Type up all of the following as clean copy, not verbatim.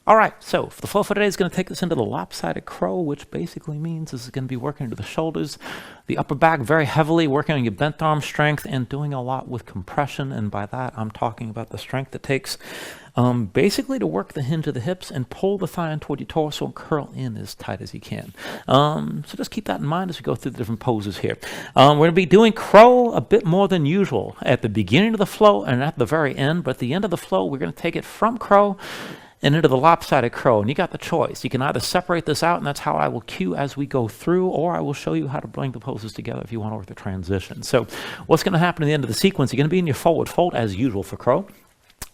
All right, so the flow for today is going to take us into the lopsided crow, which basically means this is going to be working into the shoulders, the upper back very heavily, working on your bent arm strength and doing a lot with compression. And by that, I'm talking about the strength it takes basically to work the hinge of the hips and pull the thigh in toward your torso and curl in as tight as you can. So just keep that in mind as we go through the different poses here. We're going to be doing crow a bit more than usual at the beginning of the flow and at the very end, but at the end of the flow, we're going to take it from crow and into the lopsided crow. And you got the choice. You can either separate this out, and that's how I will cue as we go through, or I will show you how to bring the poses together if you want to work the transition. So what's going to happen at the end of the sequence, you're going to be in your forward fold as usual for crow.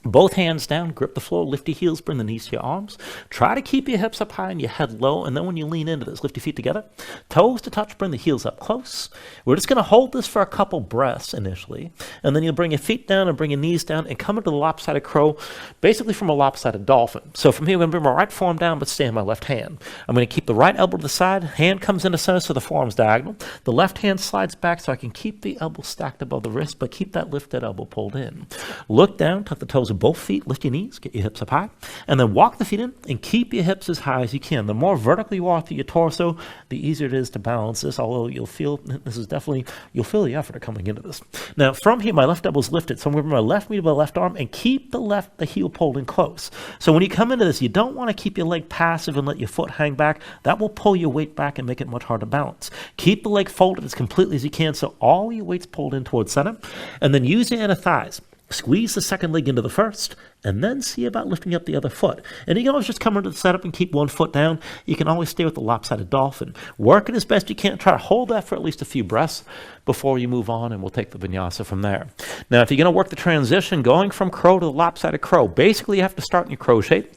Both hands down, grip the floor, lift your heels, bring the knees to your arms. Try to keep your hips up high and your head low, and then when you lean into this, lift your feet together. Toes to touch, bring the heels up close. We're just going to hold this for a couple breaths initially, and then you'll bring your feet down and bring your knees down and come into the lopsided crow, basically from a lopsided dolphin. So from here, I'm going to bring my right forearm down, but stay in my left hand. I'm going to keep the right elbow to the side, hand comes into center so the forearm's diagonal. The left hand slides back so I can keep the elbow stacked above the wrist, but keep that lifted elbow pulled in. Look down, tuck the toes of both feet, lift your knees, get your hips up high, and then walk the feet in and keep your hips as high as you can. The more vertically you walk through your torso, the easier it is to balance this, although you'll feel the effort of coming into this. Now, from here, my left elbow is lifted, so I'm going to bring my left knee to my left arm and keep the heel pulled in close. So when you come into this, you don't want to keep your leg passive and let your foot hang back. That will pull your weight back and make it much harder to balance. Keep the leg folded as completely as you can, so all your weight's pulled in towards center, and then use your inner thighs. Squeeze the second leg into the first, and then see about lifting up the other foot. And you can always just come into the setup and keep one foot down. You can always stay with the lopsided dolphin. Work it as best you can. Try to hold that for at least a few breaths before you move on, and we'll take the vinyasa from there. Now, if you're going to work the transition, going from crow to the lopsided crow, basically you have to start in your crow shape.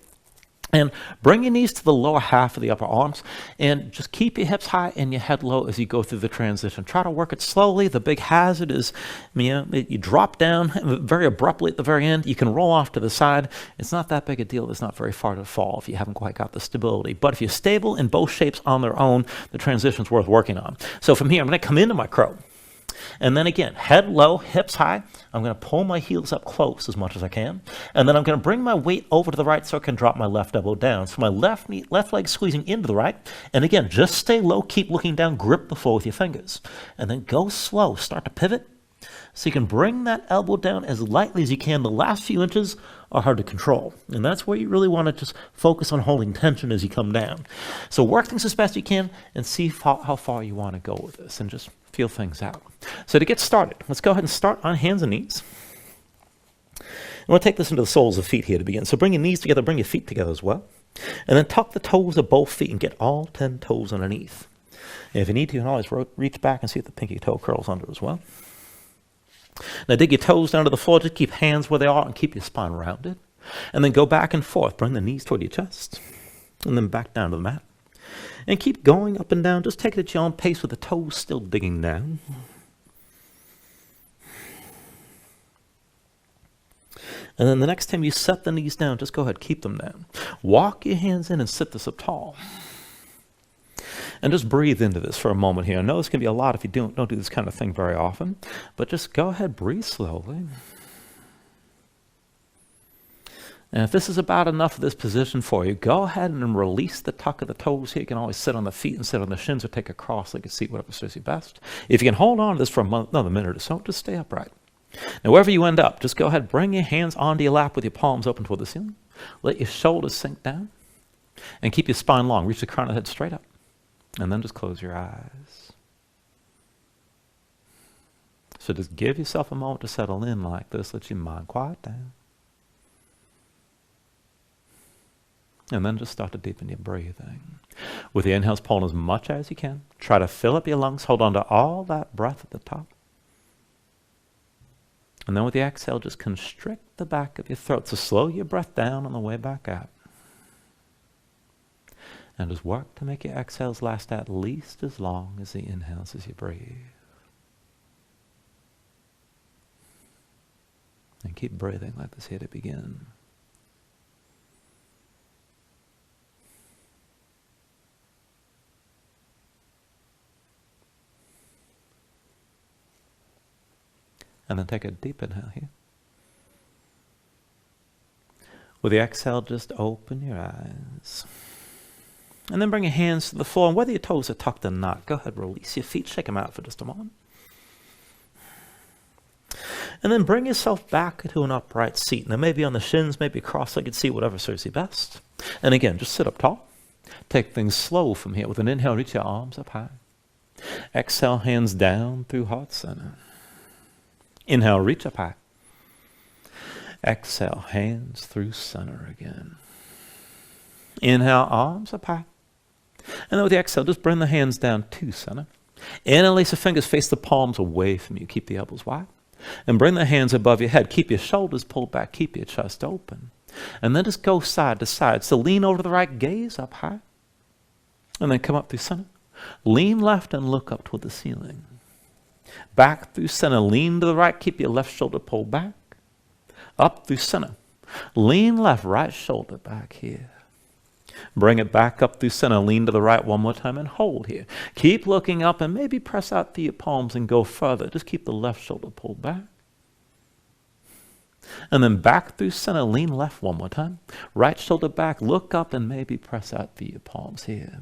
And bring your knees to the lower half of the upper arms and just keep your hips high and your head low as you go through the transition. Try to work it slowly. The big hazard is, you drop down very abruptly at the very end. You can roll off to the side. It's not that big a deal. It's not very far to fall if you haven't quite got the stability. But if you're stable in both shapes on their own, the transition's worth working on. So from here, I'm going to come into my crow. And then again, head low, hips high. I'm going to pull my heels up close as much as I can. And then I'm going to bring my weight over to the right so I can drop my left elbow down. So my left leg squeezing into the right. And again, just stay low, keep looking down, grip the floor with your fingers. And then go slow, start to pivot. So you can bring that elbow down as lightly as you can. The last few inches are hard to control. And that's where you really want to just focus on holding tension as you come down. So work things as best you can and see how far you want to go with this and just feel things out. So to get started, let's go ahead and start on hands and knees. And we'll take this into the soles of feet here to begin. So bring your knees together, bring your feet together as well. And then tuck the toes of both feet and get all 10 toes underneath. And if you need to, you can always reach back and see if the pinky toe curls under as well. Now dig your toes down to the floor. Just keep hands where they are and keep your spine rounded. And then go back and forth. Bring the knees toward your chest. And then back down to the mat. And keep going up and down. Just take it at your own pace with the toes still digging down. And then the next time you set the knees down, just go ahead, keep them down. Walk your hands in and sit this up tall. And just breathe into this for a moment here. I know this can be a lot if you don't do this kind of thing very often, but just go ahead, breathe slowly. And if this is about enough of this position for you, go ahead and release the tuck of the toes here. You can always sit on the feet and sit on the shins or take a cross-legged seat, whatever serves you best. If you can hold on to this for another minute or so, just stay upright. Now, wherever you end up, just go ahead, bring your hands onto your lap with your palms open toward the ceiling. Let your shoulders sink down. And keep your spine long. Reach the crown of the head straight up. And then just close your eyes. So just give yourself a moment to settle in like this. Let your mind quiet down. And then just start to deepen your breathing. With the inhales, pull in as much as you can. Try to fill up your lungs. Hold on to all that breath at the top. And then with the exhale, just constrict the back of your throat. So slow your breath down on the way back out. And just work to make your exhales last at least as long as the inhales as you breathe. And keep breathing like this here to begin. And then take a deep inhale here. With the exhale, just open your eyes. And then bring your hands to the floor. And whether your toes are tucked or not, go ahead, release your feet, shake them out for just a moment. And then bring yourself back into an upright seat. Now maybe on the shins, maybe cross-legged seat, whatever serves you best. And again, just sit up tall. Take things slow from here. With an inhale, reach your arms up high. Exhale, hands down through heart center. Inhale, reach up high. Exhale, hands through center again. Inhale, arms up high. And then with the exhale, just bring the hands down to center. Interlace the fingers, face the palms away from you. Keep the elbows wide. And bring the hands above your head. Keep your shoulders pulled back. Keep your chest open. And then just go side to side. So lean over to the right, gaze up high. And then come up through center. Lean left and look up toward the ceiling. Back through center. Lean to the right. Keep your left shoulder pulled back. Up through center. Lean left, right shoulder back here. Bring it back up through center. Lean to the right one more time and hold here. Keep looking up and maybe press out through your palms and go further. Just keep the left shoulder pulled back. And then back through center. Lean left one more time. Right shoulder back. Look up and maybe press out through your palms here.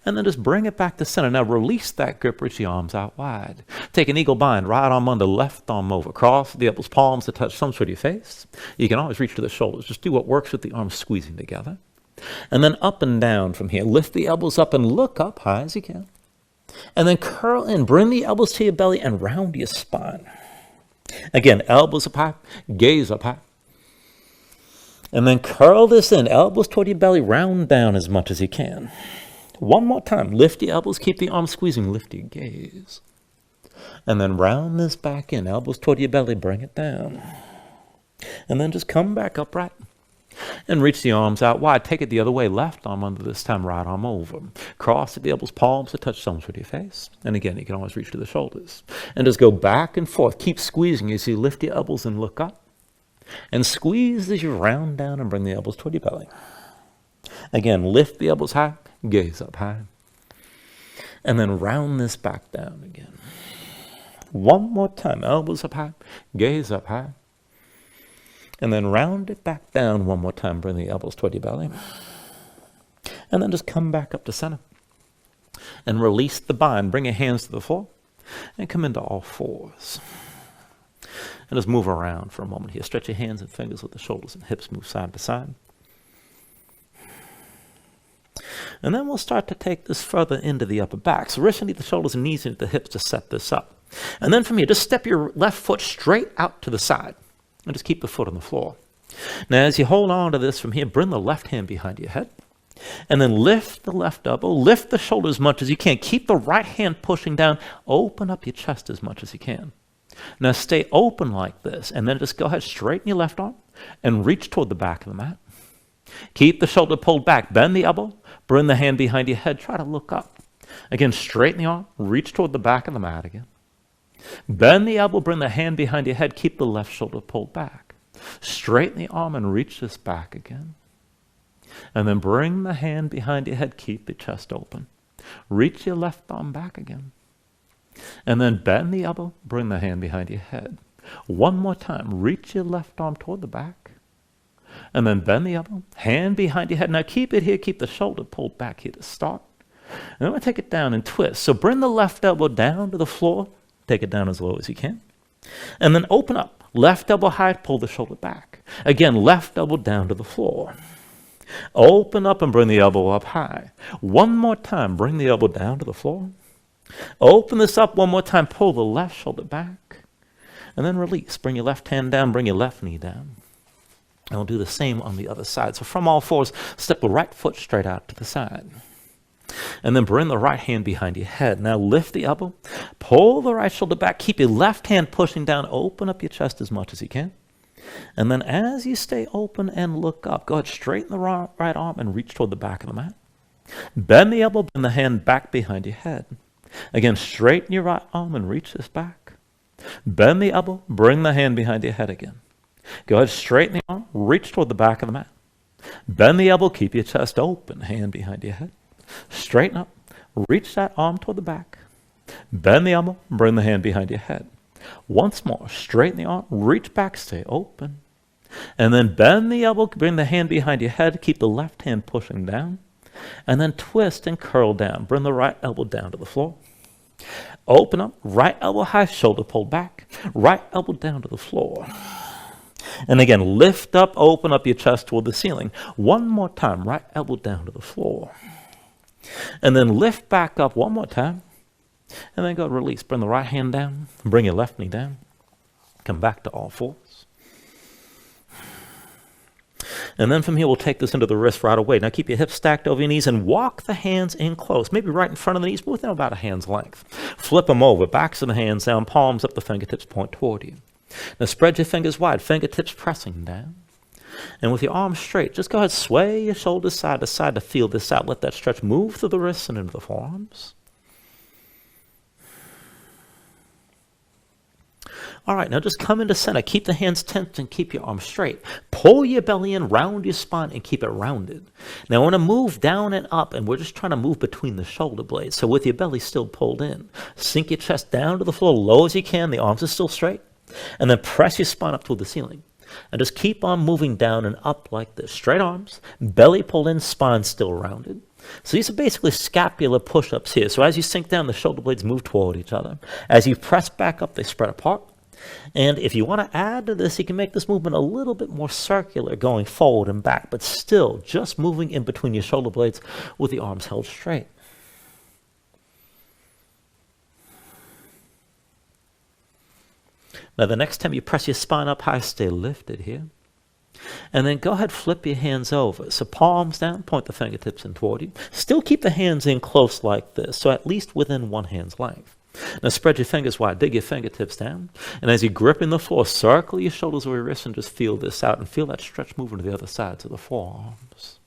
And then just bring it back to center. Now release that grip, reach your arms out wide. Take an eagle bind, right arm under, left arm over. Cross the elbows, palms to touch some sort of your face. You can always reach to the shoulders. Just do what works with the arms squeezing together. And then up and down from here. Lift the elbows up and look up high as you can. And then curl in. Bring the elbows to your belly and round your spine. Again, elbows up high, gaze up high. And then curl this in. Elbows toward your belly, round down as much as you can. One more time. Lift your elbows, keep the arms squeezing, lift your gaze. And then round this back in. Elbows toward your belly, bring it down. And then just come back upright. And reach the arms out wide. Take it the other way. Left arm under this time, right arm over. Cross the elbows, palms to touch thumbs with your face. And again, you can always reach to the shoulders. And just go back and forth. Keep squeezing as you lift your elbows and look up. And squeeze as you round down and bring the elbows toward your belly. Again, lift the elbows high. Gaze up high. And then round this back down again. One more time. Elbows up high. Gaze up high. And then round it back down one more time. Bring the elbows toward your belly. And then just come back up to center. And release the bind. Bring your hands to the floor. And come into all fours. And just move around for a moment here. Stretch your hands and fingers with the shoulders and hips move side to side. And then we'll start to take this further into the upper back. So wrists underneath the shoulders and knees into the hips to set this up. And then from here, just step your left foot straight out to the side. And just keep the foot on the floor. Now as you hold on to this from here, bring the left hand behind your head. And then lift the left elbow. Lift the shoulder as much as you can. Keep the right hand pushing down. Open up your chest as much as you can. Now stay open like this. And then just go ahead, straighten your left arm. And reach toward the back of the mat. Keep the shoulder pulled back. Bend the elbow. Bring the hand behind your head. Try to look up. Again, straighten the arm. Reach toward the back of the mat again. Bend the elbow. Bring the hand behind your head. Keep the left shoulder pulled back. Straighten the arm and reach this back again. And then bring the hand behind your head. Keep the chest open. Reach your left arm back again. And then bend the elbow. Bring the hand behind your head. One more time. Reach your left arm toward the back. And then bend the elbow, hand behind your head. Now keep it here, keep the shoulder pulled back here to start. And then we'll take it down and twist. So bring the left elbow down to the floor. Take it down as low as you can. And then open up. Left elbow high, pull the shoulder back. Again, left elbow down to the floor. Open up and bring the elbow up high. One more time, bring the elbow down to the floor. Open this up one more time, pull the left shoulder back. And then release. Bring your left hand down, bring your left knee down. And we'll do the same on the other side. So from all fours, step the right foot straight out to the side. And then bring the right hand behind your head. Now lift the elbow. Pull the right shoulder back. Keep your left hand pushing down. Open up your chest as much as you can. And then as you stay open and look up, go ahead, straighten the right arm and reach toward the back of the mat. Bend the elbow, bring the hand back behind your head. Again, straighten your right arm and reach this back. Bend the elbow, bring the hand behind your head again. Go ahead, straighten the arm, reach toward the back of the mat. Bend the elbow, keep your chest open, hand behind your head. Straighten up, reach that arm toward the back. Bend the elbow, bring the hand behind your head. Once more, straighten the arm, reach back, stay open. And then bend the elbow, bring the hand behind your head, keep the left hand pushing down. And then twist and curl down. Bring the right elbow down to the floor. Open up, right elbow high, shoulder pulled back. Right elbow down to the floor. And again, lift up, open up your chest toward the ceiling. One more time, right elbow down to the floor. And then lift back up one more time. And then go release. Bring the right hand down. Bring your left knee down. Come back to all fours. And then from here, we'll take this into the wrist right away. Now keep your hips stacked over your knees and walk the hands in close, maybe right in front of the knees, but within about a hand's length. Flip them over, backs of the hands down, palms up, the fingertips point toward you. Now spread your fingers wide, fingertips pressing down. And with your arms straight, just go ahead, sway your shoulders side to side to feel this out. Let that stretch move through the wrists and into the forearms. All right, now just come into center. Keep the hands tense and keep your arms straight. Pull your belly in, round your spine, and keep it rounded. Now I want to move down and up, and we're just trying to move between the shoulder blades. So with your belly still pulled in, sink your chest down to the floor, low as you can. The arms are still straight. And then press your spine up toward the ceiling. And just keep on moving down and up like this. Straight arms, belly pulled in, spine still rounded. So these are basically scapular push-ups here. So as you sink down, the shoulder blades move toward each other. As you press back up, they spread apart. And if you want to add to this, you can make this movement a little bit more circular, going forward and back, but still just moving in between your shoulder blades with the arms held straight. Now the next time you press your spine up high, stay lifted here. And then go ahead, flip your hands over. So palms down, point the fingertips in toward you. Still keep the hands in close like this, so at least within one hand's length. Now spread your fingers wide, dig your fingertips down. And as you're gripping the floor, circle your shoulders over your wrists and just feel this out and feel that stretch moving to the other sides of the forearms.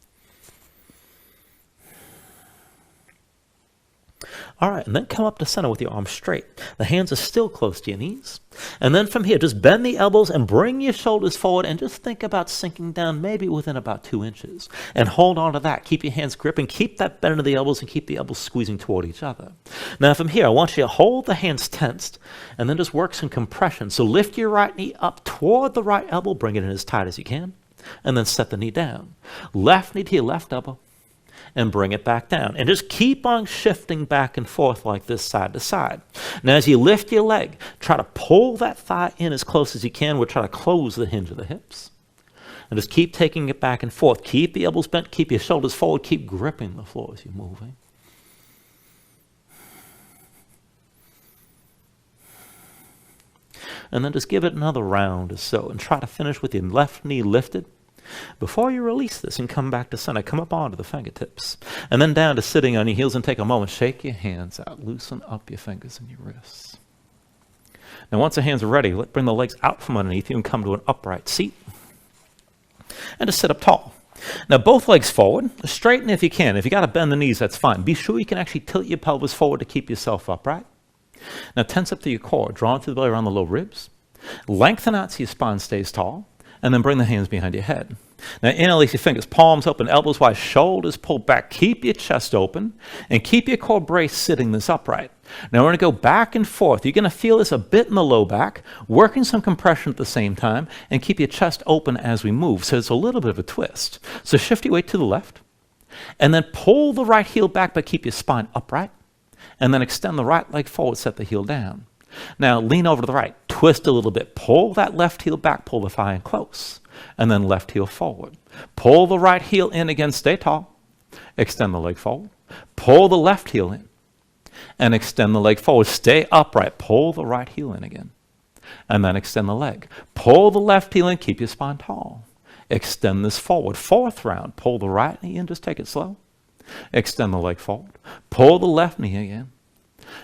All right, and then come up to center with your arms straight. The hands are still close to your knees. And then from here, just bend the elbows and bring your shoulders forward and just think about sinking down maybe within about 2 inches. And hold on to that. Keep your hands gripping. Keep that bend of the elbows and keep the elbows squeezing toward each other. Now from here, I want you to hold the hands tensed and then just work some compression. So lift your right knee up toward the right elbow. Bring it in as tight as you can. And then set the knee down. Left knee to your left elbow. And bring it back down. And just keep on shifting back and forth like this side to side. Now as you lift your leg, try to pull that thigh in as close as you can. We'll try to close the hinge of the hips. And just keep taking it back and forth. Keep the elbows bent, keep your shoulders forward, keep gripping the floor as you're moving. And then just give it another round or so and try to finish with your left knee lifted. Before you release this and come back to center, come up onto the fingertips. And then down to sitting on your heels and take a moment. Shake your hands out. Loosen up your fingers and your wrists. Now once the hands are ready, bring the legs out from underneath you and come to an upright seat. And just sit up tall. Now both legs forward. Straighten if you can. If you got to bend the knees, that's fine. Be sure you can actually tilt your pelvis forward to keep yourself upright. Now tense up through your core. Draw through the belly around the low ribs. Lengthen out so your spine stays tall. And then bring the hands behind your head. Now interlace your fingers, palms open, elbows wide, shoulders pulled back. Keep your chest open and keep your core braced sitting this upright. Now we're going to go back and forth. You're going to feel this a bit in the low back, working some compression at the same time, and keep your chest open as we move. So it's a little bit of a twist. So shift your weight to the left, and then pull the right heel back, but keep your spine upright. And then extend the right leg forward, set the heel down. Now lean over to the right, twist a little bit, pull that left heel back, pull the thigh in close, and then left heel forward. Pull the right heel in again, stay tall, extend the leg forward, pull the left heel in, and extend the leg forward, stay upright, pull the right heel in again, and then extend the leg. Pull the left heel in, keep your spine tall, extend this forward. Fourth round, pull the right knee in, just take it slow, extend the leg forward, pull the left knee again,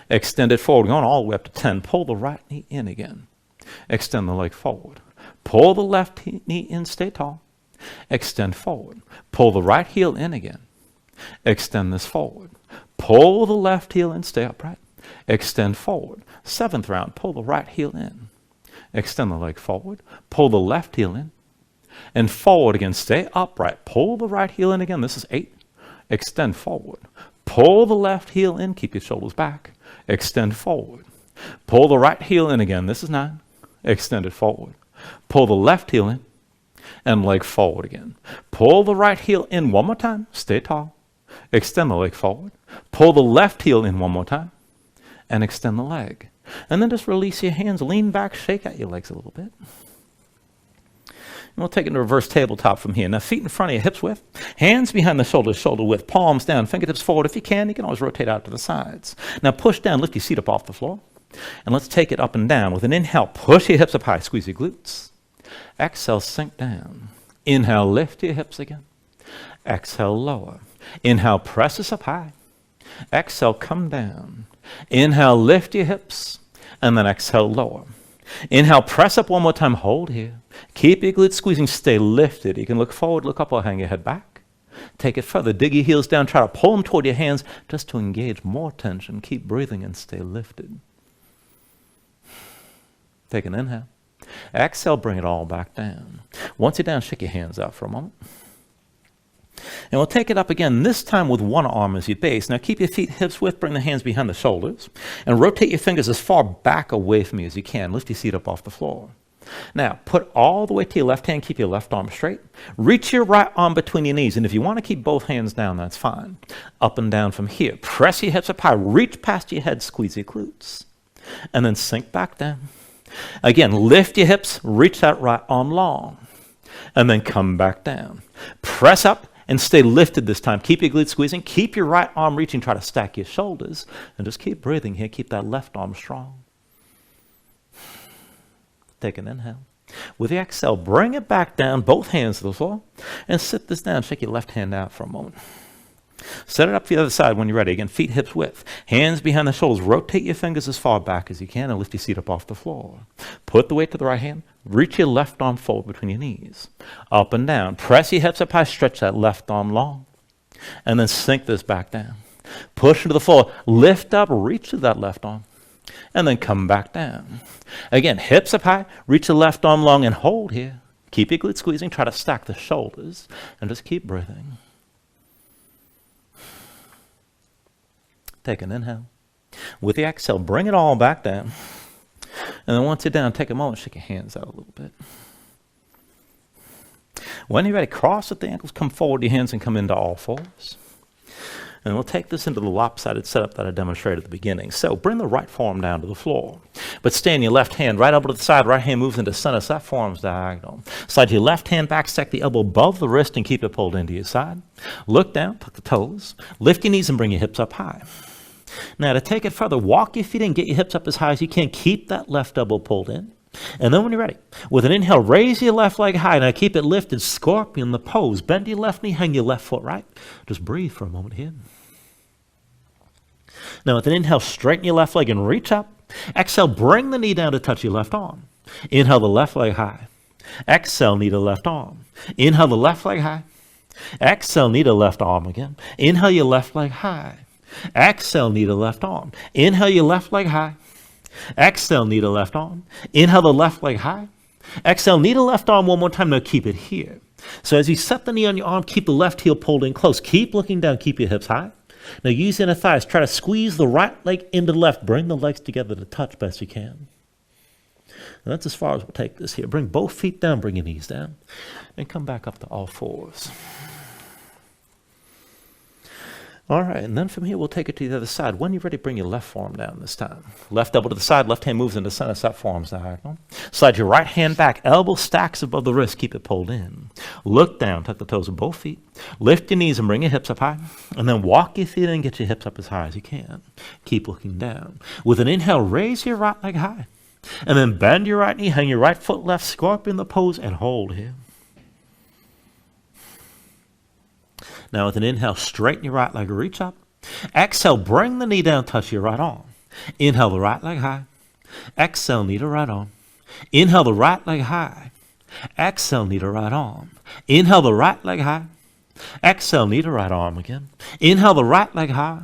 extend it forward, going all the way up to 10. Pull the right knee in again. Extend the leg forward. Pull the left knee in, stay tall. Extend forward. Pull the right heel in again. Extend this forward. Pull the left heel in, stay upright. Extend forward. Seventh round, pull the right heel in. Extend the leg forward. Pull the left heel in. And forward again, stay upright. Pull the right heel in again. This is 8. Extend forward. Pull the left heel in, keep your shoulders back. Extend forward. Pull the right heel in again. This is 9. Extend it forward. Pull the left heel in. and leg forward again. Pull the right heel in one more time. Stay tall. Extend the leg forward. Pull the left heel in one more time and extend the leg. And then just release your hands. Lean back, shake out your legs a little bit. And we'll take it into reverse tabletop from here. Now feet in front of you, hips width. Hands behind the shoulders, shoulder width. Palms down, fingertips forward. If you can always rotate out to the sides. Now push down, lift your seat up off the floor. And let's take it up and down. With an inhale, push your hips up high, squeeze your glutes. Exhale, sink down. Inhale, lift your hips again. Exhale, lower. Inhale, press us up high. Exhale, come down. Inhale, lift your hips. And then exhale, lower. Inhale, press up one more time. Hold here. Keep your glutes squeezing. Stay lifted. You can look forward, look up, or hang your head back. Take it further. Dig your heels down. Try to pull them toward your hands just to engage more tension. Keep breathing and stay lifted. Take an inhale. Exhale, bring it all back down. Once you're down, shake your hands out for a moment. And we'll take it up again, this time with one arm as your base. Now keep your feet hips width, bring the hands behind the shoulders, and rotate your fingers as far back away from you as you can. Lift your seat up off the floor. Now, put all the way to your left hand, keep your left arm straight. Reach your right arm between your knees, and if you want to keep both hands down, that's fine. Up and down from here. Press your hips up high, reach past your head, squeeze your glutes, and then sink back down. Again, lift your hips, reach that right arm long, and then come back down. Press up and stay lifted this time. Keep your glutes squeezing. Keep your right arm reaching. Try to stack your shoulders, and just keep breathing here. Keep that left arm strong. Take an inhale. With the exhale, bring it back down, both hands to the floor, and sit this down. Shake your left hand out for a moment. Set it up for the other side when you're ready. Again, feet hips width. Hands behind the shoulders. Rotate your fingers as far back as you can and lift your seat up off the floor. Put the weight to the right hand. Reach your left arm forward between your knees. Up and down. Press your hips up high. Stretch that left arm long. And then sink this back down. Push into the floor. Lift up. Reach to that left arm. And then come back down. Again, hips up high. Reach the left arm long and hold here. Keep your glutes squeezing. Try to stack the shoulders. And just keep breathing. Take an inhale. With the exhale, bring it all back down. And then once you're down, take a moment, shake your hands out a little bit. When you're ready, cross at the ankles, come forward your hands and come into all fours. And we'll take this into the lopsided setup that I demonstrated at the beginning. So bring the right forearm down to the floor. But stay in your left hand, right elbow to the side, right hand moves into center, so that forearm's diagonal. Slide your left hand back, stack the elbow above the wrist and keep it pulled into your side. Look down, tuck the toes, lift your knees and bring your hips up high. Now to take it further, walk your feet in, get your hips up as high as you can. Keep that left elbow pulled in. And then when you're ready, with an inhale, raise your left leg high. Now keep it lifted, scorpion the pose. Bend your left knee, hang your left foot right. Just breathe for a moment here. Now with an inhale, straighten your left leg and reach up. Exhale, bring the knee down to touch your left arm. Inhale the left leg high. Exhale, knee to left arm. Inhale the left leg high. Exhale, knee to left arm again. Inhale your left leg high. Exhale, knee to left arm. Inhale your left leg high. Exhale, knee to left arm. Inhale the left leg high. Exhale, knee to left arm one more time. Now keep it here. So as you set the knee on your arm, keep the left heel pulled in close. Keep looking down. Keep your hips high. Now use inner thighs. Try to squeeze the right leg into the left. Bring the legs together to touch best you can. And that's as far as we'll take this here. Bring both feet down. Bring your knees down. And come back up to all fours. All right, and then from here, we'll take it to the other side. When you're ready, bring your left forearm down this time. Left elbow to the side, left hand moves into center, so that forearm's diagonal. Slide your right hand back, elbow stacks above the wrist, keep it pulled in. Look down, tuck the toes of both feet. Lift your knees and bring your hips up high. And then walk your feet in and get your hips up as high as you can. Keep looking down. With an inhale, raise your right leg high. And then bend your right knee, hang your right foot left, scorpion the pose, and hold here. Now with an inhale, straighten your right leg, reach up. Exhale, bring the knee down, touch your right arm. Inhale the right leg high. Exhale, knee to right arm. Inhale the right leg high. Exhale, knee to right arm. Inhale the right leg high. Exhale, knee to right arm again. Inhale the right leg high.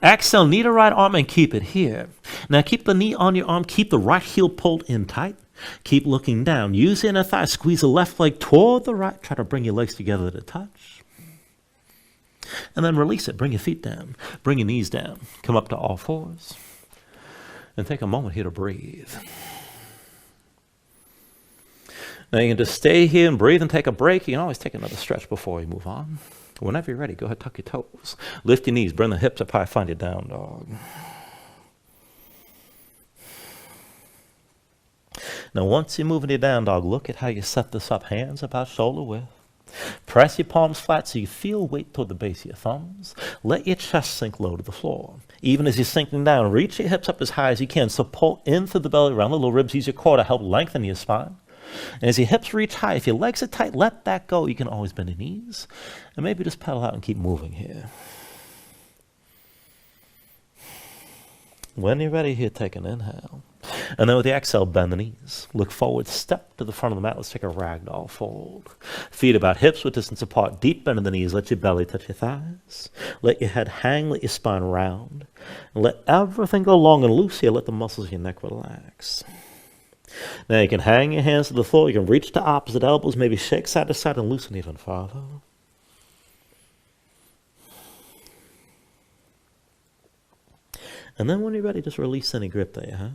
Exhale, knee to right arm and keep it here. Now keep the knee on your arm, keep the right heel pulled in tight. Keep looking down. Use inner thigh, squeeze the left leg toward the right. Try to bring your legs together to touch. And then release it. Bring your feet down. Bring your knees down. Come up to all fours. And take a moment here to breathe. Now you can just stay here and breathe and take a break. You can always take another stretch before we move on. Whenever you're ready, go ahead, tuck your toes. Lift your knees, bring the hips up high, find your down dog. Now once you're moving your down dog, look at how you set this up. Hands about shoulder width. Press your palms flat so you feel weight toward the base of your thumbs. Let your chest sink low to the floor. Even as you're sinking down, reach your hips up as high as you can. So pull in through the belly, around the little ribs. Use your core to help lengthen your spine. And as your hips reach high, if your legs are tight, let that go. You can always bend your knees. And maybe just pedal out and keep moving here. When you're ready here, take an inhale. And then with the exhale, bend the knees. Look forward, step to the front of the mat. Let's take a ragdoll fold. Feet about hips with distance apart. Deep bend in the knees. Let your belly touch your thighs. Let your head hang. Let your spine round. And let everything go long and loose here. Let the muscles of your neck relax. Now you can hang your hands to the floor. You can reach to opposite elbows. Maybe shake side to side and loosen even farther. And then when you're ready, just release any grip that you have.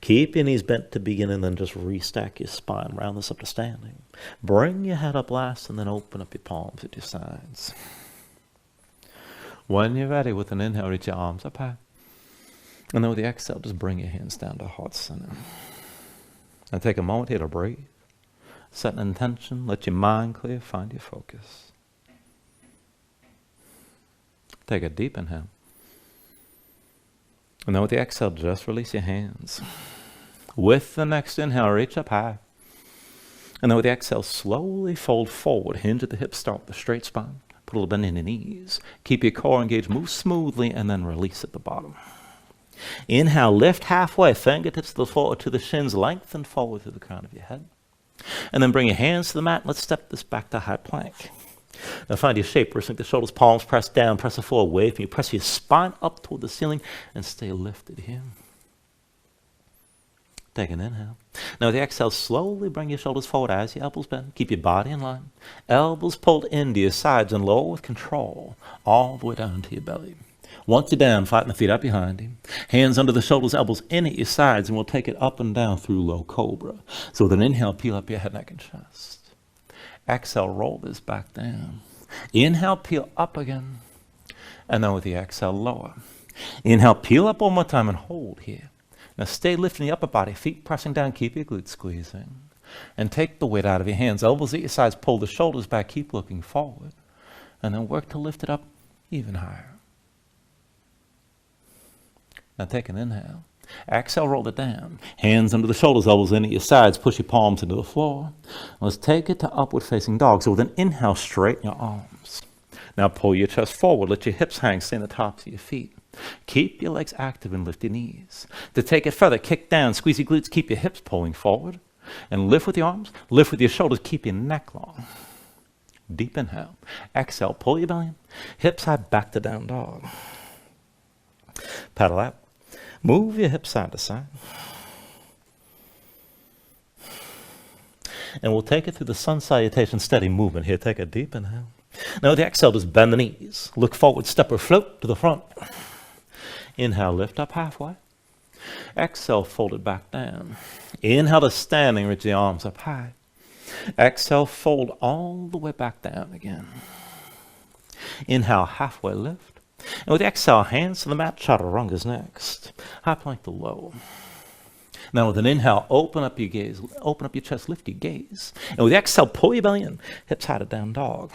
Keep your knees bent to begin and then just restack your spine. Round this up to standing. Bring your head up last and then open up your palms at your sides. When you're ready, with an inhale, reach your arms up high. And then with the exhale, just bring your hands down to heart center. Now take a moment here to breathe. Set an intention. Let your mind clear. Find your focus. Take a deep inhale. And then with the exhale, just release your hands. With the next inhale, reach up high. And then with the exhale, slowly fold forward. Hinge at the hips, start with a straight spine. Put a little bend in your knees. Keep your core engaged, move smoothly, and then release at the bottom. Inhale, lift halfway, fingertips to the floor or to the shins, lengthen forward through the crown of your head. And then bring your hands to the mat. Let's step this back to high plank. Now find your shape. Wrist length the shoulders, palms press down, press the floor away from you. Press your spine up toward the ceiling and stay lifted here. Take an inhale. Now with the exhale, slowly bring your shoulders forward as your elbows bend. Keep your body in line. Elbows pulled into your sides and lower with control, all the way down to your belly. Once you're down, flatten the feet out behind you. Hands under the shoulders, elbows in at your sides, and we'll take it up and down through low cobra. So with an inhale, peel up your head, neck, and chest. Exhale, roll this back down. Inhale, peel up again. And then with the exhale, lower. Inhale, peel up one more time and hold here. Now stay lifting the upper body, feet pressing down, keep your glutes squeezing. And take the weight out of your hands. Elbows at your sides, pull the shoulders back, keep looking forward. And then work to lift it up even higher. Now take an inhale. Exhale, roll it down. Hands under the shoulders, elbows in at your sides. Push your palms into the floor. Let's take it to upward facing dog. So with an inhale, straighten your arms. Now pull your chest forward. Let your hips hang. Stay on the tops of your feet. Keep your legs active and lift your knees. To take it further, kick down. Squeeze your glutes. Keep your hips pulling forward. And lift with your arms. Lift with your shoulders. Keep your neck long. Deep inhale. Exhale, pull your belly in. Hips high, back to down dog. Paddle out. Move your hips side to side. And we'll take it through the sun salutation, steady movement here. Take a deep inhale. Now with the exhale, just bend the knees. Look forward, step or float to the front. Inhale, lift up halfway. Exhale, fold it back down. Inhale to standing, reach the arms up high. Exhale, fold all the way back down again. Inhale, halfway lift. And with the exhale, hands to the mat, chaturanga's next. High plank to low. Now with an inhale, open up your gaze, open up your chest, lift your gaze. And with the exhale, pull your belly in, hips high to down dog.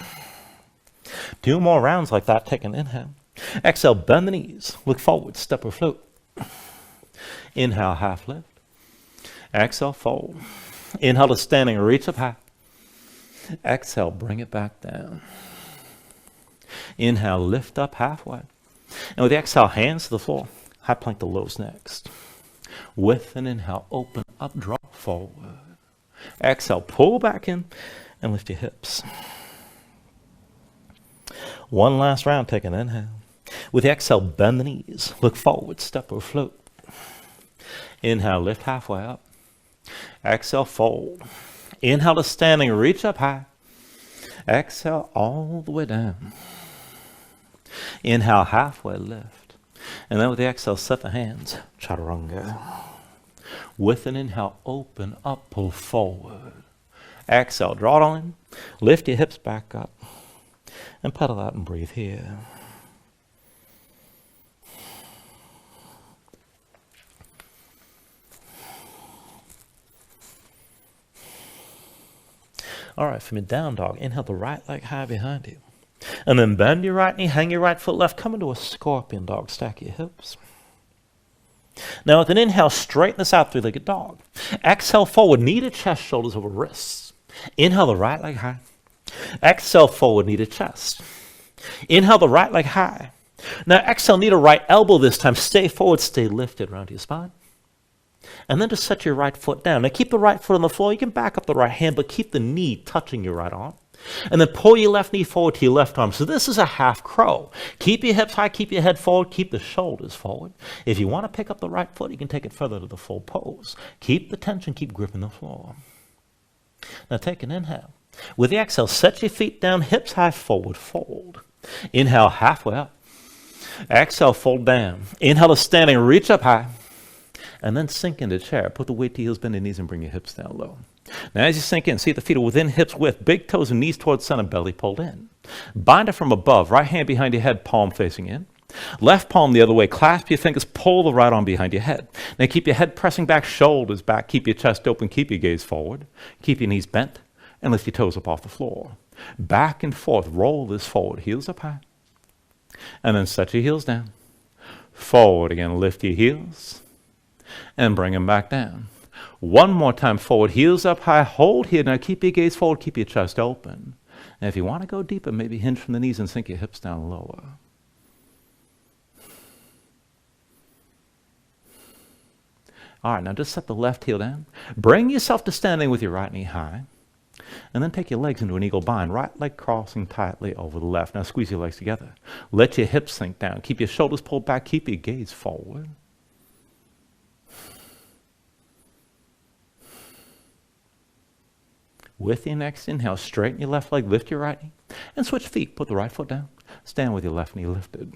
2 more rounds like that, take an inhale. Exhale, bend the knees, look forward, step or float. Inhale, half lift. Exhale, fold. Inhale to standing, reach up high. Exhale, bring it back down. Inhale, lift up halfway. And with the exhale, hands to the floor. High plank to lows next. With an inhale, open up, draw forward. Exhale, pull back in and lift your hips. One last round, take an inhale. With the exhale, bend the knees. Look forward, step or float. Inhale, lift halfway up. Exhale, fold. Inhale to standing, reach up high. Exhale all the way down. Inhale, halfway lift. And then with the exhale, set the hands, chaturanga. With an inhale, open up, pull forward. Exhale, draw it on in. Lift your hips back up. And pedal out and breathe here. All right, from your down dog, inhale the right leg high behind you. And then bend your right knee, hang your right foot left, come into a scorpion dog, stack your hips. Now with an inhale, straighten this out, three-legged dog. Exhale forward, knee to chest, shoulders over wrists. Inhale the right leg high. Exhale forward, knee to chest. Inhale the right leg high. Now exhale, knee to right elbow this time. Stay forward, stay lifted around your spine. And then just set your right foot down. Now keep the right foot on the floor. You can back up the right hand, but keep the knee touching your right arm. And then pull your left knee forward to your left arm. So this is a half crow. Keep your hips high, keep your head forward, keep the shoulders forward. If you want to pick up the right foot, you can take it further to the full pose. Keep the tension, keep gripping the floor. Now take an inhale. With the exhale, set your feet down, hips high, forward fold. Inhale halfway up. Exhale, fold down. Inhale to standing, reach up high. And then sink into chair. Put the weight to heels, bend your knees, and bring your hips down low. Now as you sink in, see if the feet are within hips width, big toes and knees towards center, belly pulled in. Bind it from above, right hand behind your head, palm facing in. Left palm the other way, clasp your fingers, pull the right arm behind your head. Now keep your head pressing back, shoulders back, keep your chest open, keep your gaze forward. Keep your knees bent, and lift your toes up off the floor. Back and forth, roll this forward, heels up high. And then set your heels down. Forward again, lift your heels. And bring them back down. One more time forward, heels up high, hold here. Now keep your gaze forward, keep your chest open. And if you want to go deeper, maybe hinge from the knees and sink your hips down lower. All right, now just set the left heel down. Bring yourself to standing with your right knee high. And then take your legs into an eagle bind, right leg crossing tightly over the left. Now squeeze your legs together. Let your hips sink down. Keep your shoulders pulled back, keep your gaze forward. With your next inhale, straighten your left leg, lift your right knee, and switch feet. Put the right foot down. Stand with your left knee lifted.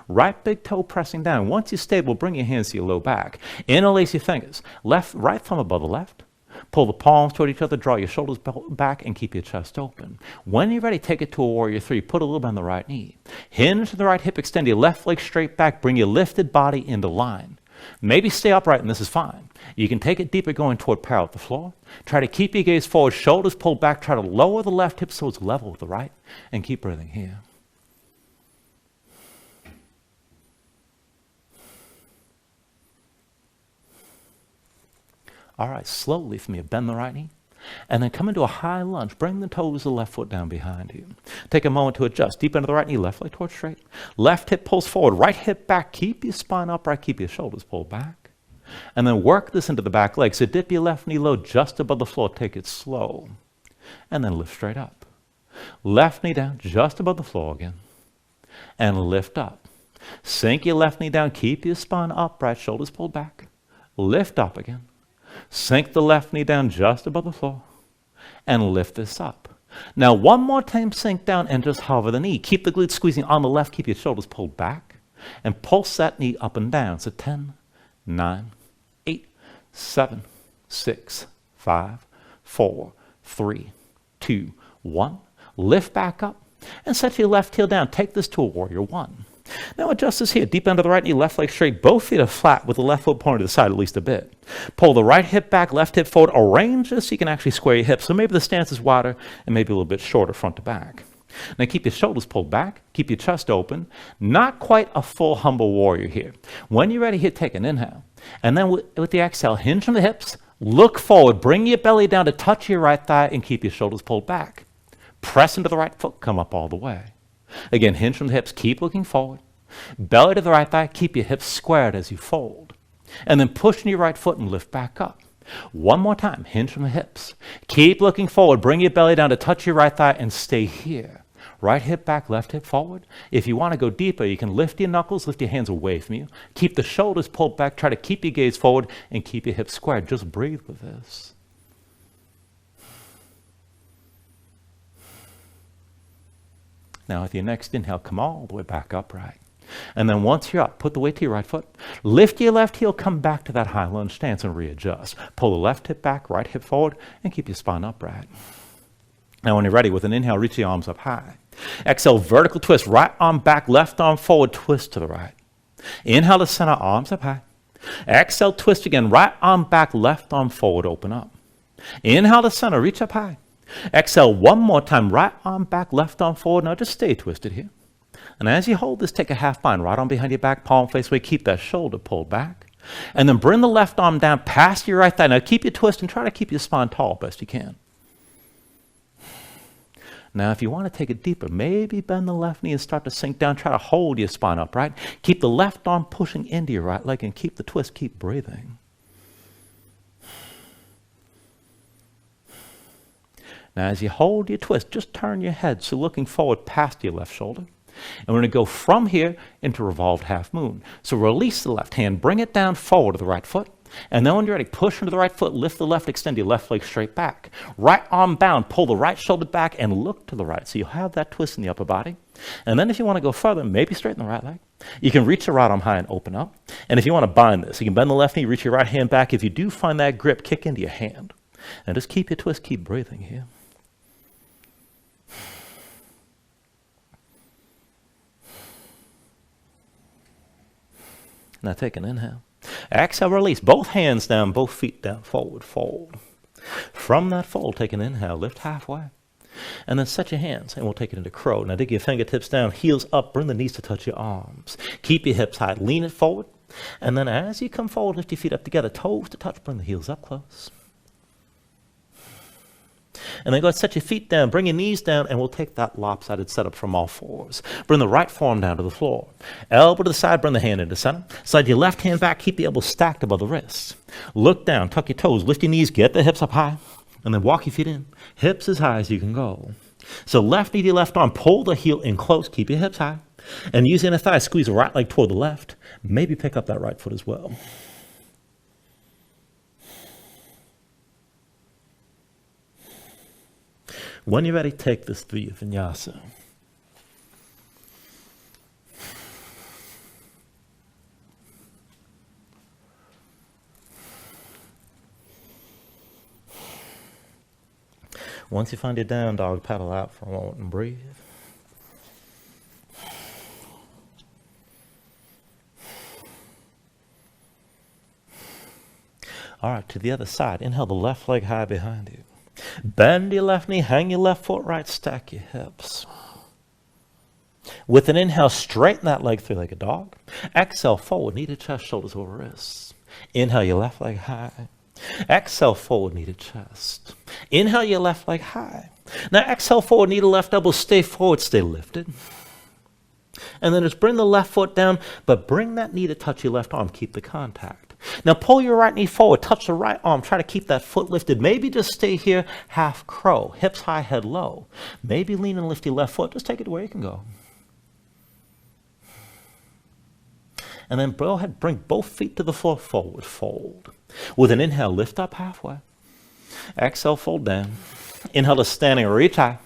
Right big toe pressing down. Once you're stable, bring your hands to your low back. Interlace your fingers. Right thumb above the left. Pull the palms toward each other, draw your shoulders back, and keep your chest open. When you're ready, take it to a warrior three. Put a little bit on the right knee. Hinge to the right hip, extend your left leg straight back. Bring your lifted body into line. Maybe stay upright, and this is fine. You can take it deeper going toward parallel with the floor. Try to keep your gaze forward, shoulders pulled back. Try to lower the left hip so it's level with the right, and keep breathing here. All right, slowly from here, bend the right knee. And then come into a high lunge. Bring the toes of the left foot down behind you. Take a moment to adjust. Deep into the right knee, left leg towards straight. Left hip pulls forward, right hip back. Keep your spine upright, keep your shoulders pulled back. And then work this into the back leg. So dip your left knee low just above the floor. Take it slow. And then lift straight up. Left knee down just above the floor again. And lift up. Sink your left knee down. Keep your spine upright, shoulders pulled back. Lift up again. Sink the left knee down just above the floor and lift this up. Now one more time, sink down and just hover the knee. Keep the glutes squeezing on the left. Keep your shoulders pulled back and pulse that knee up and down. So 10, 9, 8, 7, 6, 5, 4, 3, 2, 1. Lift back up and set your left heel down. Take this to a warrior one. Now adjust this here. Deep end of the right knee, left leg straight. Both feet are flat with the left foot pointed to the side at least a bit. Pull the right hip back, left hip forward. Arrange this so you can actually square your hips. So maybe the stance is wider and maybe a little bit shorter front to back. Now keep your shoulders pulled back. Keep your chest open. Not quite a full humble warrior here. When you're ready here, take an inhale. And then with the exhale, hinge from the hips. Look forward. Bring your belly down to touch your right thigh and keep your shoulders pulled back. Press into the right foot. Come up all the way. Again, hinge from the hips, keep looking forward. Belly to the right thigh, keep your hips squared as you fold. And then push in your right foot and lift back up. One more time, hinge from the hips. Keep looking forward, bring your belly down to touch your right thigh and stay here. Right hip back, left hip forward. If you want to go deeper, you can lift your knuckles, lift your hands away from you. Keep the shoulders pulled back, try to keep your gaze forward and keep your hips squared. Just breathe with this. Now with your next inhale, come all the way back upright. And then once you're up, put the weight to your right foot. Lift your left heel, come back to that high lunge stance and readjust. Pull the left hip back, right hip forward, and keep your spine upright. Now when you're ready, with an inhale, reach the arms up high. Exhale, vertical twist, right arm back, left arm forward, twist to the right. Inhale to center, arms up high. Exhale, twist again, right arm back, left arm forward, open up. Inhale to center, reach up high. Exhale one more time, right arm back, left arm forward. Now just stay twisted here. And as you hold this, take a half bind, right arm behind your back, palm face away, keep that shoulder pulled back. And then bring the left arm down past your right thigh. Now keep your twist and try to keep your spine tall best you can. Now, if you want to take it deeper, maybe bend the left knee and start to sink down. Try to hold your spine upright. Keep the left arm pushing into your right leg and keep the twist. Keep breathing. Now, as you hold your twist, just turn your head, so looking forward past your left shoulder. And we're going to go from here into revolved half moon. So release the left hand, bring it down forward to the right foot. And then when you're ready, push into the right foot, lift the left, extend your left leg straight back. Right arm bound, pull the right shoulder back and look to the right. So you'll have that twist in the upper body. And then if you want to go further, maybe straighten the right leg. You can reach the right arm high and open up. And if you want to bind this, you can bend the left knee, reach your right hand back. If you do find that grip, kick into your hand. And just keep your twist, keep breathing here. Now take an inhale. Exhale, release. Both hands down, both feet down, forward, fold. From that fold, take an inhale, lift halfway. And then set your hands, and we'll take it into crow. Now dig your fingertips down, heels up, bring the knees to touch your arms. Keep your hips high, lean it forward. And then as you come forward, lift your feet up together, toes to touch, bring the heels up close. And then go ahead, set your feet down, bring your knees down, and we'll take that lopsided setup from all fours. Bring the right forearm down to the floor. Elbow to the side, bring the hand into center. Slide your left hand back, keep the elbows stacked above the wrists. Look down, tuck your toes, lift your knees, get the hips up high, and then walk your feet in. Hips as high as you can go. So left knee to your left arm, pull the heel in close, keep your hips high. And use the inner thigh, squeeze the right leg toward the left. Maybe pick up that right foot as well. When you're ready, take this through your Vinyasa. Once you find your down dog, paddle out for a moment and breathe. All right, to the other side. Inhale the left leg high behind you. Bend your left knee, hang your left foot right, stack your hips. With an inhale, straighten that leg through like a dog. Exhale, forward, knee to chest, shoulders over wrists. Inhale your left leg high. Exhale, forward, knee to chest. Inhale your left leg high. Now exhale, forward, knee to left elbow, stay forward, stay lifted. And then just bring the left foot down, but bring that knee to touch your left arm, keep the contact. Now pull your right knee forward, touch the right arm, try to keep that foot lifted. Maybe just stay here, half crow, hips high, head low. Maybe lean and lift your left foot, just take it to where you can go. And then go ahead, bring both feet to the floor, forward, fold. With an inhale, lift up halfway. Exhale, fold down. Inhale to standing, reach high.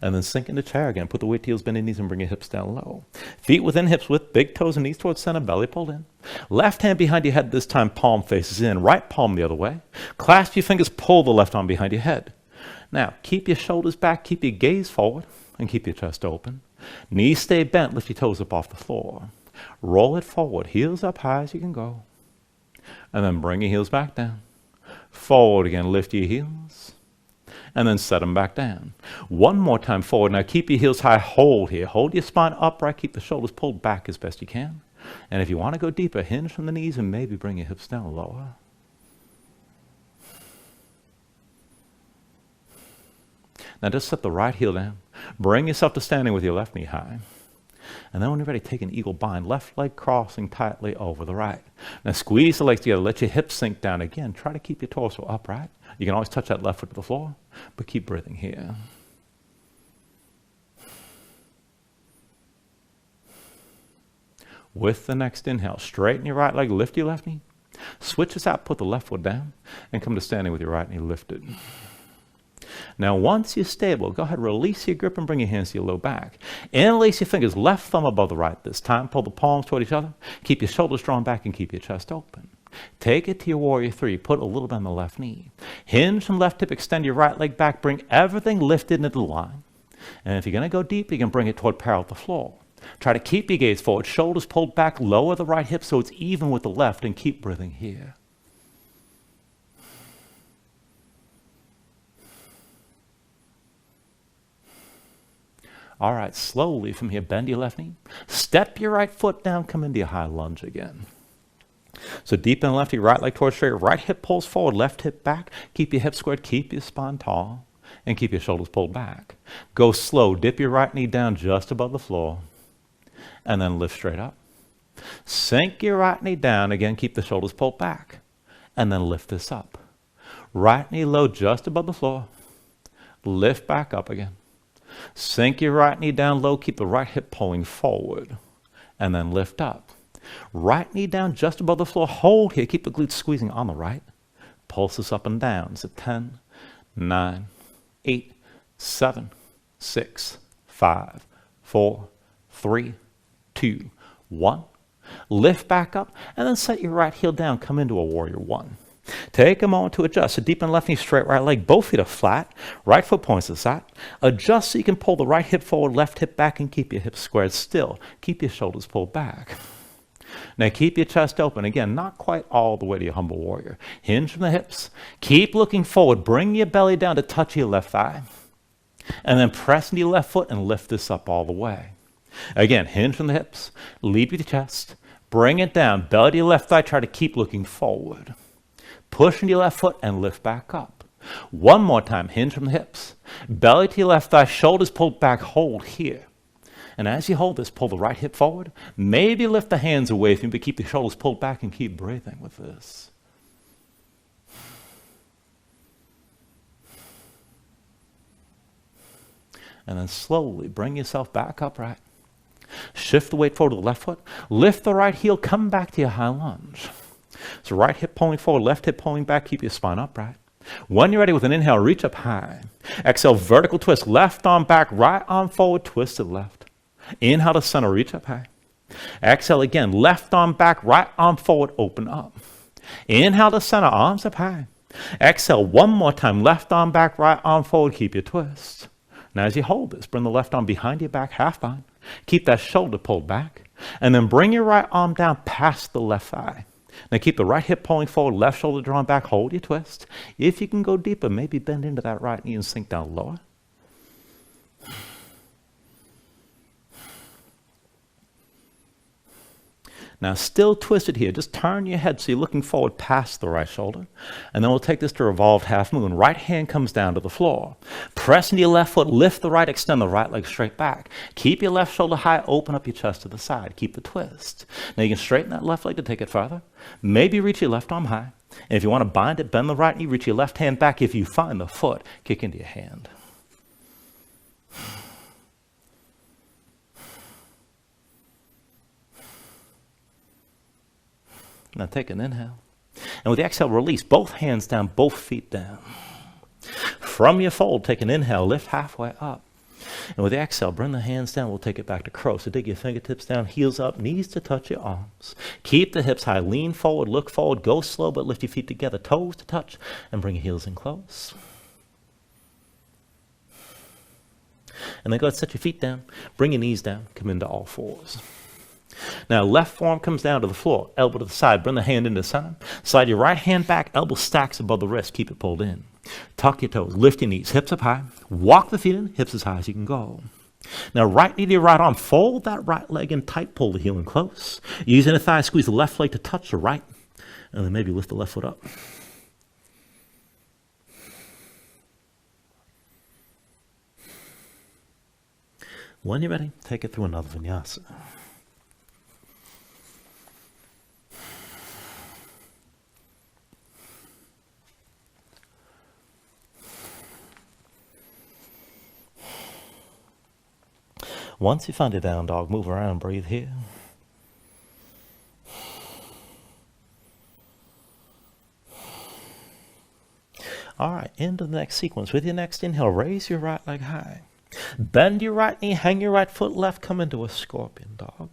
And then sink into chair again. Put the weight to heels, bend your knees, and bring your hips down low. Feet within hips width, big toes and knees towards center, belly pulled in. Left hand behind your head, this time palm faces in. Right palm the other way. Clasp your fingers, pull the left arm behind your head. Now, keep your shoulders back, keep your gaze forward, and keep your chest open. Knees stay bent, lift your toes up off the floor. Roll it forward, heels up high as you can go. And then bring your heels back down. Forward again, lift your heels. And then set them back down. One more time forward. Now keep your heels high, hold here. Hold your spine upright, keep the shoulders pulled back as best you can. And if you want to go deeper, hinge from the knees and maybe bring your hips down lower. Now just set the right heel down. Bring yourself to standing with your left knee high. And then when you're ready, take an eagle bind. Left leg crossing tightly over the right. Now squeeze the legs together. Let your hips sink down again. Try to keep your torso upright. You can always touch that left foot to the floor, but keep breathing here. With the next inhale, straighten your right leg, lift your left knee. Switch this out, put the left foot down, and come to standing with your right knee lifted. Now, once you're stable, go ahead, release your grip and bring your hands to your low back. Interlace your fingers, left thumb above the right this time. Pull the palms toward each other. Keep your shoulders drawn back and keep your chest open. Take it to your warrior three. Put a little bit on the left knee. Hinge from left hip, extend your right leg back. Bring everything lifted into the line. And if you're going to go deep, you can bring it toward parallel to the floor. Try to keep your gaze forward. Shoulders pulled back. Lower the right hip so it's even with the left, and keep breathing here. All right, slowly from here, bend your left knee. Step your right foot down, come into your high lunge again. So deep in left, your right leg towards straight, right hip pulls forward, left hip back. Keep your hips squared, keep your spine tall, and keep your shoulders pulled back. Go slow, dip your right knee down just above the floor, and then lift straight up. Sink your right knee down, again, keep the shoulders pulled back, and then lift this up. Right knee low just above the floor, lift back up again. Sink your right knee down low, keep the right hip pulling forward, and then lift up. Right knee down just above the floor, hold here, keep the glutes squeezing on the right. Pulse this up and down. So 10, 9, 8, 7, 6, 5, 4, 3, 2, 1. Lift back up, and then set your right heel down, come into a warrior one. Take a moment to adjust. So deep in left knee, straight right leg, both feet are flat. Right foot points to the side. Adjust so you can pull the right hip forward, left hip back, and keep your hips squared still. Keep your shoulders pulled back. Now keep your chest open. Again, not quite all the way to your humble warrior. Hinge from the hips. Keep looking forward. Bring your belly down to touch your left thigh. And then press into your left foot and lift this up all the way. Again, hinge from the hips. Lead with your chest. Bring it down. Belly to your left thigh. Try to keep looking forward. Push into your left foot and lift back up. One more time. Hinge from the hips. Belly to your left thigh. Shoulders pulled back. Hold here. And as you hold this, pull the right hip forward. Maybe lift the hands away from you, but keep the shoulders pulled back and keep breathing with this. And then slowly bring yourself back upright. Shift the weight forward to the left foot. Lift the right heel. Come back to your high lunge. So right hip pulling forward, left hip pulling back. Keep your spine upright. When you're ready with an inhale, reach up high. Exhale, vertical twist. Left arm back, right arm forward, twist to the left. Inhale to center, reach up high. Exhale again, left arm back, right arm forward, open up. Inhale to center, arms up high. Exhale one more time, left arm back, right arm forward, keep your twist. Now as you hold this, bring the left arm behind your back, half bind. Keep that shoulder pulled back. And then bring your right arm down past the left thigh. Now keep the right hip pulling forward, left shoulder drawn back, hold your twist. If you can go deeper, maybe bend into that right knee and sink down lower. Now still twisted here, just turn your head so you're looking forward past the right shoulder. And then we'll take this to revolved half moon. Right hand comes down to the floor. Press into your left foot, lift the right, extend the right leg straight back. Keep your left shoulder high, open up your chest to the side. Keep the twist. Now you can straighten that left leg to take it further. Maybe reach your left arm high. And if you want to bind it, bend the right knee, reach your left hand back. If you find the foot, kick into your hand. Now take an inhale. And with the exhale, release both hands down, both feet down. From your fold, take an inhale, lift halfway up. And with the exhale, bring the hands down. We'll take it back to crow. So dig your fingertips down, heels up, knees to touch your arms. Keep the hips high, lean forward, look forward, go slow, but lift your feet together, toes to touch, and bring your heels in close. And then go ahead and set your feet down, bring your knees down, come into all fours. Now, left forearm comes down to the floor, elbow to the side, bring the hand into the center. Slide your right hand back, elbow stacks above the wrist, keep it pulled in. Tuck your toes, lift your knees, hips up high. Walk the feet in, hips as high as you can go. Now, right knee to your right arm, fold that right leg in tight, pull the heel in close. Using the thigh, squeeze the left leg to touch the right, and then maybe lift the left foot up. When you're ready, take it through another vinyasa. Once you find your down dog, move around, breathe here. All right, into the next sequence. With your next inhale, raise your right leg high. Bend your right knee, hang your right foot left, come into a scorpion dog.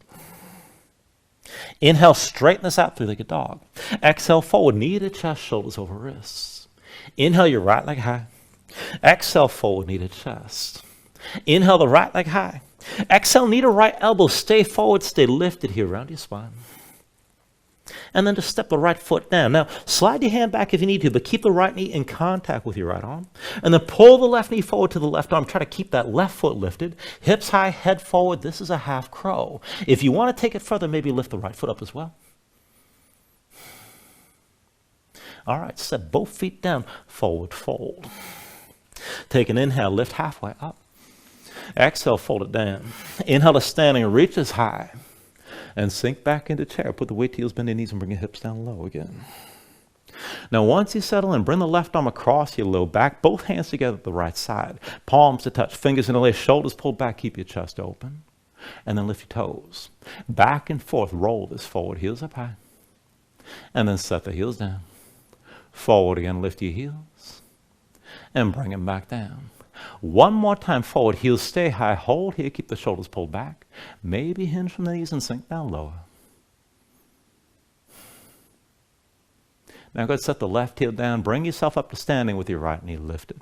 Inhale, straighten this out, three-legged dog. Exhale, forward, knee to chest, shoulders over wrists. Inhale, your right leg high. Exhale, forward, knee to chest. Inhale, the right leg high. Exhale, knee to right elbow, stay forward, stay lifted here around your spine. And then just step the right foot down. Now, slide your hand back if you need to, but keep the right knee in contact with your right arm. And then pull the left knee forward to the left arm. Try to keep that left foot lifted. Hips high, head forward. This is a half crow. If you want to take it further, maybe lift the right foot up as well. All right, step both feet down, forward fold. Take an inhale, lift halfway up. Exhale, fold it down. Inhale to standing, reach as high. And sink back into chair. Put the weight to heels, bend your knees, and bring your hips down low again. Now, once you settle in, bring the left arm across your low back, both hands together at the right side. Palms to touch, fingers interlace, shoulders pulled back, keep your chest open. And then lift your toes. Back and forth, roll this forward, heels up high. And then set the heels down. Forward again, lift your heels. And bring them back down. One more time forward, heels stay high, hold here, keep the shoulders pulled back. Maybe hinge from the knees and sink down lower. Now go ahead, set the left heel down, bring yourself up to standing with your right knee lifted.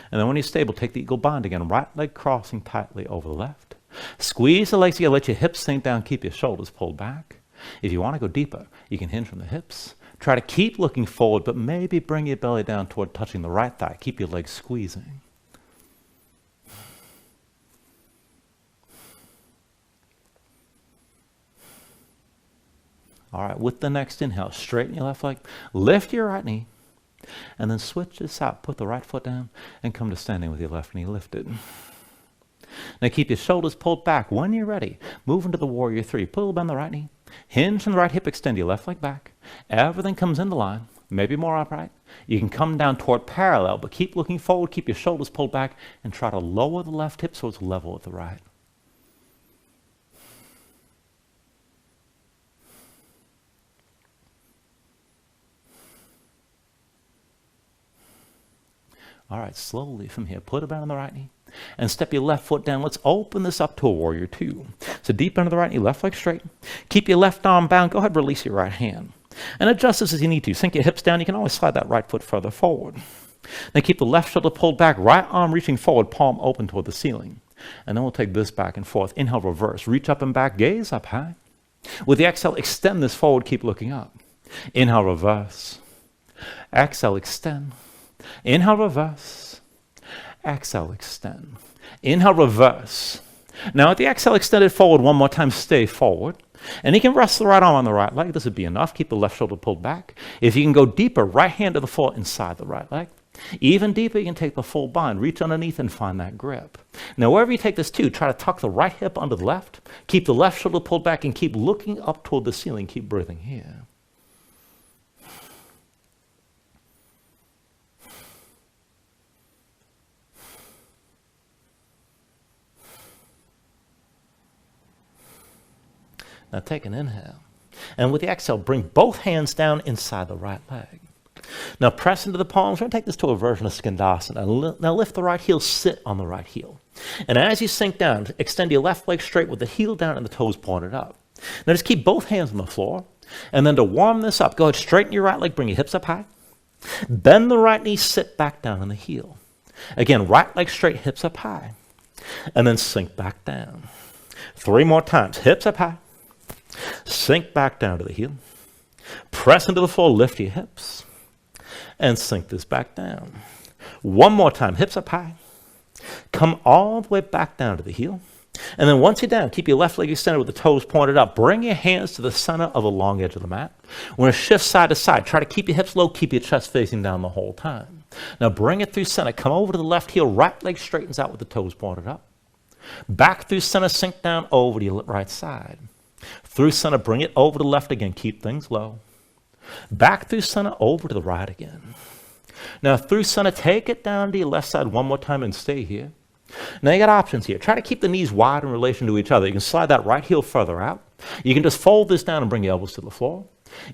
And then when you're stable, take the eagle bind again, right leg crossing tightly over the left. Squeeze the legs together, let your hips sink down, keep your shoulders pulled back. If you want to go deeper, you can hinge from the hips. Try to keep looking forward, but maybe bring your belly down toward touching the right thigh. Keep your legs squeezing. All right, with the next inhale, straighten your left leg, lift your right knee, and then switch this out. Put the right foot down and come to standing with your left knee lifted. Now keep your shoulders pulled back. When you're ready, move into the warrior three. Pull bend the right knee, hinge from the right hip, extend your left leg back. Everything comes into line, maybe more upright. You can come down toward parallel, but keep looking forward, keep your shoulders pulled back, and try to lower the left hip so it's level with the right. All right, slowly from here, put it down on the right knee and step your left foot down. Let's open this up to a warrior two. So deep under the right knee, left leg straight. Keep your left arm bound. Go ahead, release your right hand. And adjust this as you need to. Sink your hips down. You can always slide that right foot further forward. Now keep the left shoulder pulled back, right arm reaching forward, palm open toward the ceiling. And then we'll take this back and forth. Inhale, reverse. Reach up and back, gaze up high. With the exhale, extend this forward, keep looking up. Inhale, reverse. Exhale, extend. Inhale, reverse. Exhale, extend. Inhale, reverse. Now at the exhale, extend it forward one more time, stay forward. And you can rest the right arm on the right leg. This would be enough. Keep the left shoulder pulled back. If you can go deeper, right hand to the floor inside the right leg. Even deeper, you can take the full bind. Reach underneath and find that grip. Now wherever you take this to, try to tuck the right hip under the left. Keep the left shoulder pulled back and keep looking up toward the ceiling. Keep breathing here. Now take an inhale. And with the exhale, bring both hands down inside the right leg. Now press into the palms. We're going to take this to a version of Skandasana. Now lift the right heel, sit on the right heel. And as you sink down, extend your left leg straight with the heel down and the toes pointed up. Now just keep both hands on the floor. And then to warm this up, go ahead, straighten your right leg, bring your hips up high. Bend the right knee, sit back down on the heel. Again, right leg straight, hips up high. And then sink back down. 3 more times, hips up high. Sink back down to the heel. Press into the floor, lift your hips. And sink this back down. 1 more time, hips up high. Come all the way back down to the heel. And then once you're down, keep your left leg extended with the toes pointed up. Bring your hands to the center of the long edge of the mat. We're going to shift side to side. Try to keep your hips low, keep your chest facing down the whole time. Now bring it through center. Come over to the left heel. Right leg straightens out with the toes pointed up. Back through center, sink down over to your right side. Through center, bring it over to the left again. Keep things low. Back through center, over to the right again. Now through center, take it down to your left side 1 more time and stay here. Now you got options here. Try to keep the knees wide in relation to each other. You can slide that right heel further out. You can just fold this down and bring your elbows to the floor.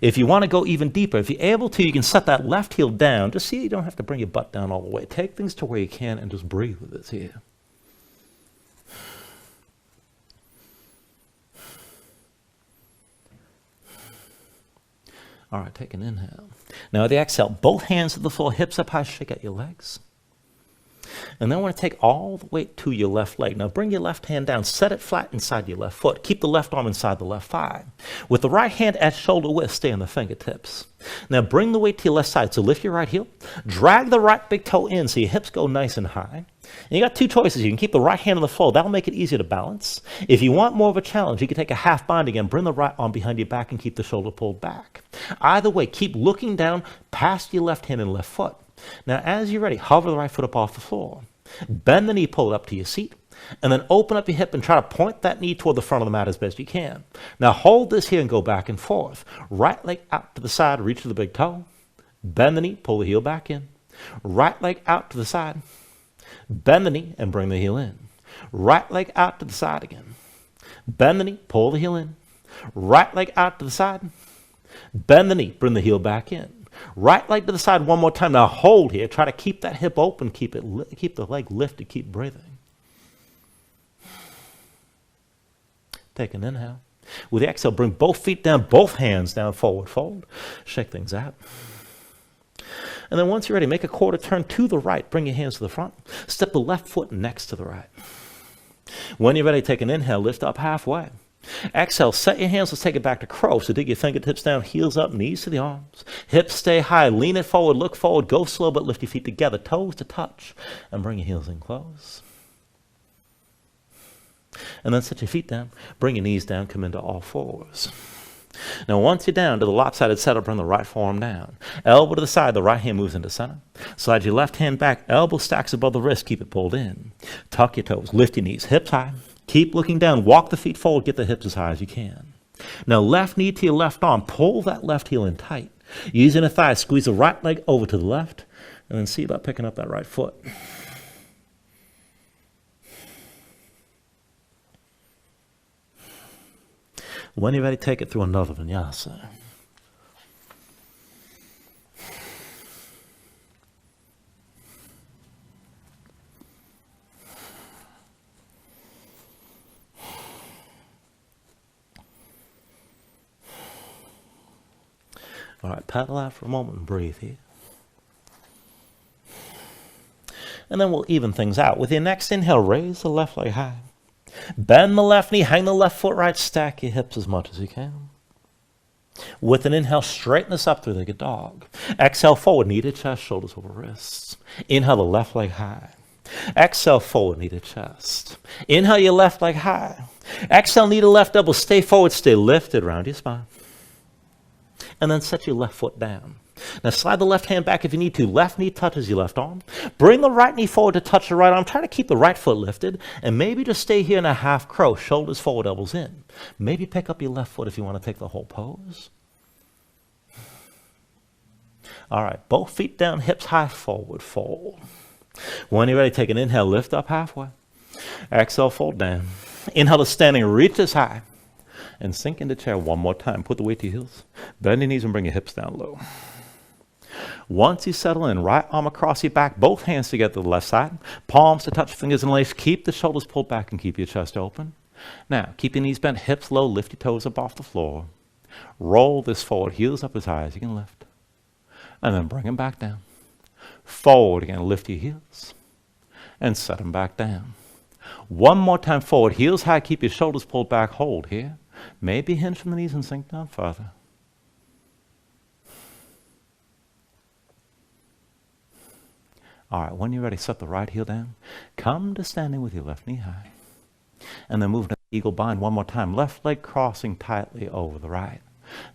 If you want to go even deeper, if you're able to, you can set that left heel down. Just see you don't have to bring your butt down all the way. Take things to where you can and just breathe with this here. All right, take an inhale. Now with the exhale, both hands to the floor, hips up high, shake out your legs. And then I want to take all the weight to your left leg. Now bring your left hand down, set it flat inside your left foot. Keep the left arm inside the left thigh. With the right hand at shoulder width, stay on the fingertips. Now bring the weight to your left side. So lift your right heel, drag the right big toe in so your hips go nice and high. And you got two choices. You can keep the right hand on the floor. That'll make it easier to balance. If you want more of a challenge, you can take a half bind again, bring the right arm behind your back and keep the shoulder pulled back. Either way, keep looking down past your left hand and left foot. Now, as you're ready, hover the right foot up off the floor. Bend the knee, pull it up to your seat, and then open up your hip and try to point that knee toward the front of the mat as best you can. Now, hold this here and go back and forth. Right leg out to the side, reach to the big toe. Bend the knee, pull the heel back in. Right leg out to the side. Bend the knee and bring the heel in. Right leg out to the side again. Bend the knee, pull the heel in. Right leg out to the side. Bend the knee, bring the heel back in. Right leg to the side one more time. Now hold here. Try to keep that hip open. Keep the leg lifted. Keep breathing. Take an inhale. With the exhale, bring both feet down, both hands down, forward fold. Shake things out. And then once you're ready, make a quarter turn to the right. Bring your hands to the front. Step the left foot next to the right. When you're ready, take an inhale. Lift up halfway. Exhale, set your hands, let's take it back to crow. So dig your fingertips down, heels up, knees to the arms. Hips stay high, lean it forward, look forward, go slow, but lift your feet together, toes to touch, and bring your heels in close. And then set your feet down, bring your knees down, come into all fours. Now once you're down to the lopsided setup, bring the right forearm down. Elbow to the side, the right hand moves into center. Slide your left hand back, elbow stacks above the wrist, keep it pulled in. Tuck your toes, lift your knees, hips high. Keep looking down. Walk the feet forward. Get the hips as high as you can. Now, left knee to your left arm. Pull that left heel in tight. Using a thigh, squeeze the right leg over to the left, and then see about picking up that right foot. When you're ready, take it through another vinyasa. All right, paddle out for a moment and breathe here. And then we'll even things out. With your next inhale, raise the left leg high. Bend the left knee, hang the left foot right, stack your hips as much as you can. With an inhale, straighten this up, three-legged dog. Exhale, forward, knee to chest, shoulders over wrists. Inhale the left leg high. Exhale, forward, knee to chest. Inhale your left leg high. Exhale, knee to left elbow, stay forward, stay lifted around your spine. And then set your left foot down. Now slide the left hand back if you need to. Left knee touches your left arm. Bring the right knee forward to touch the right arm. Try to keep the right foot lifted. And maybe just stay here in a half crow. Shoulders forward, elbows in. Maybe pick up your left foot if you want to take the whole pose. All right, both feet down, hips high, forward fold. When you're ready, take an inhale, lift up halfway. Exhale, fold down. Inhale to standing, reach as high. And sink into chair one more time. Put the weight to your heels. Bend your knees and bring your hips down low. Once you settle in, right arm across your back, both hands together to the left side. Palms to touch fingers and lace. Keep the shoulders pulled back and keep your chest open. Now, keep your knees bent, hips low, lift your toes up off the floor. Roll this forward, heels up as high as you can lift. And then bring them back down. Forward again, lift your heels. And set them back down. One more time forward, heels high, keep your shoulders pulled back, hold here. Maybe hinge from the knees and sink down further. All right, when you're ready, set the right heel down. Come to standing with your left knee high. And then move to eagle bind one more time. Left leg crossing tightly over the right.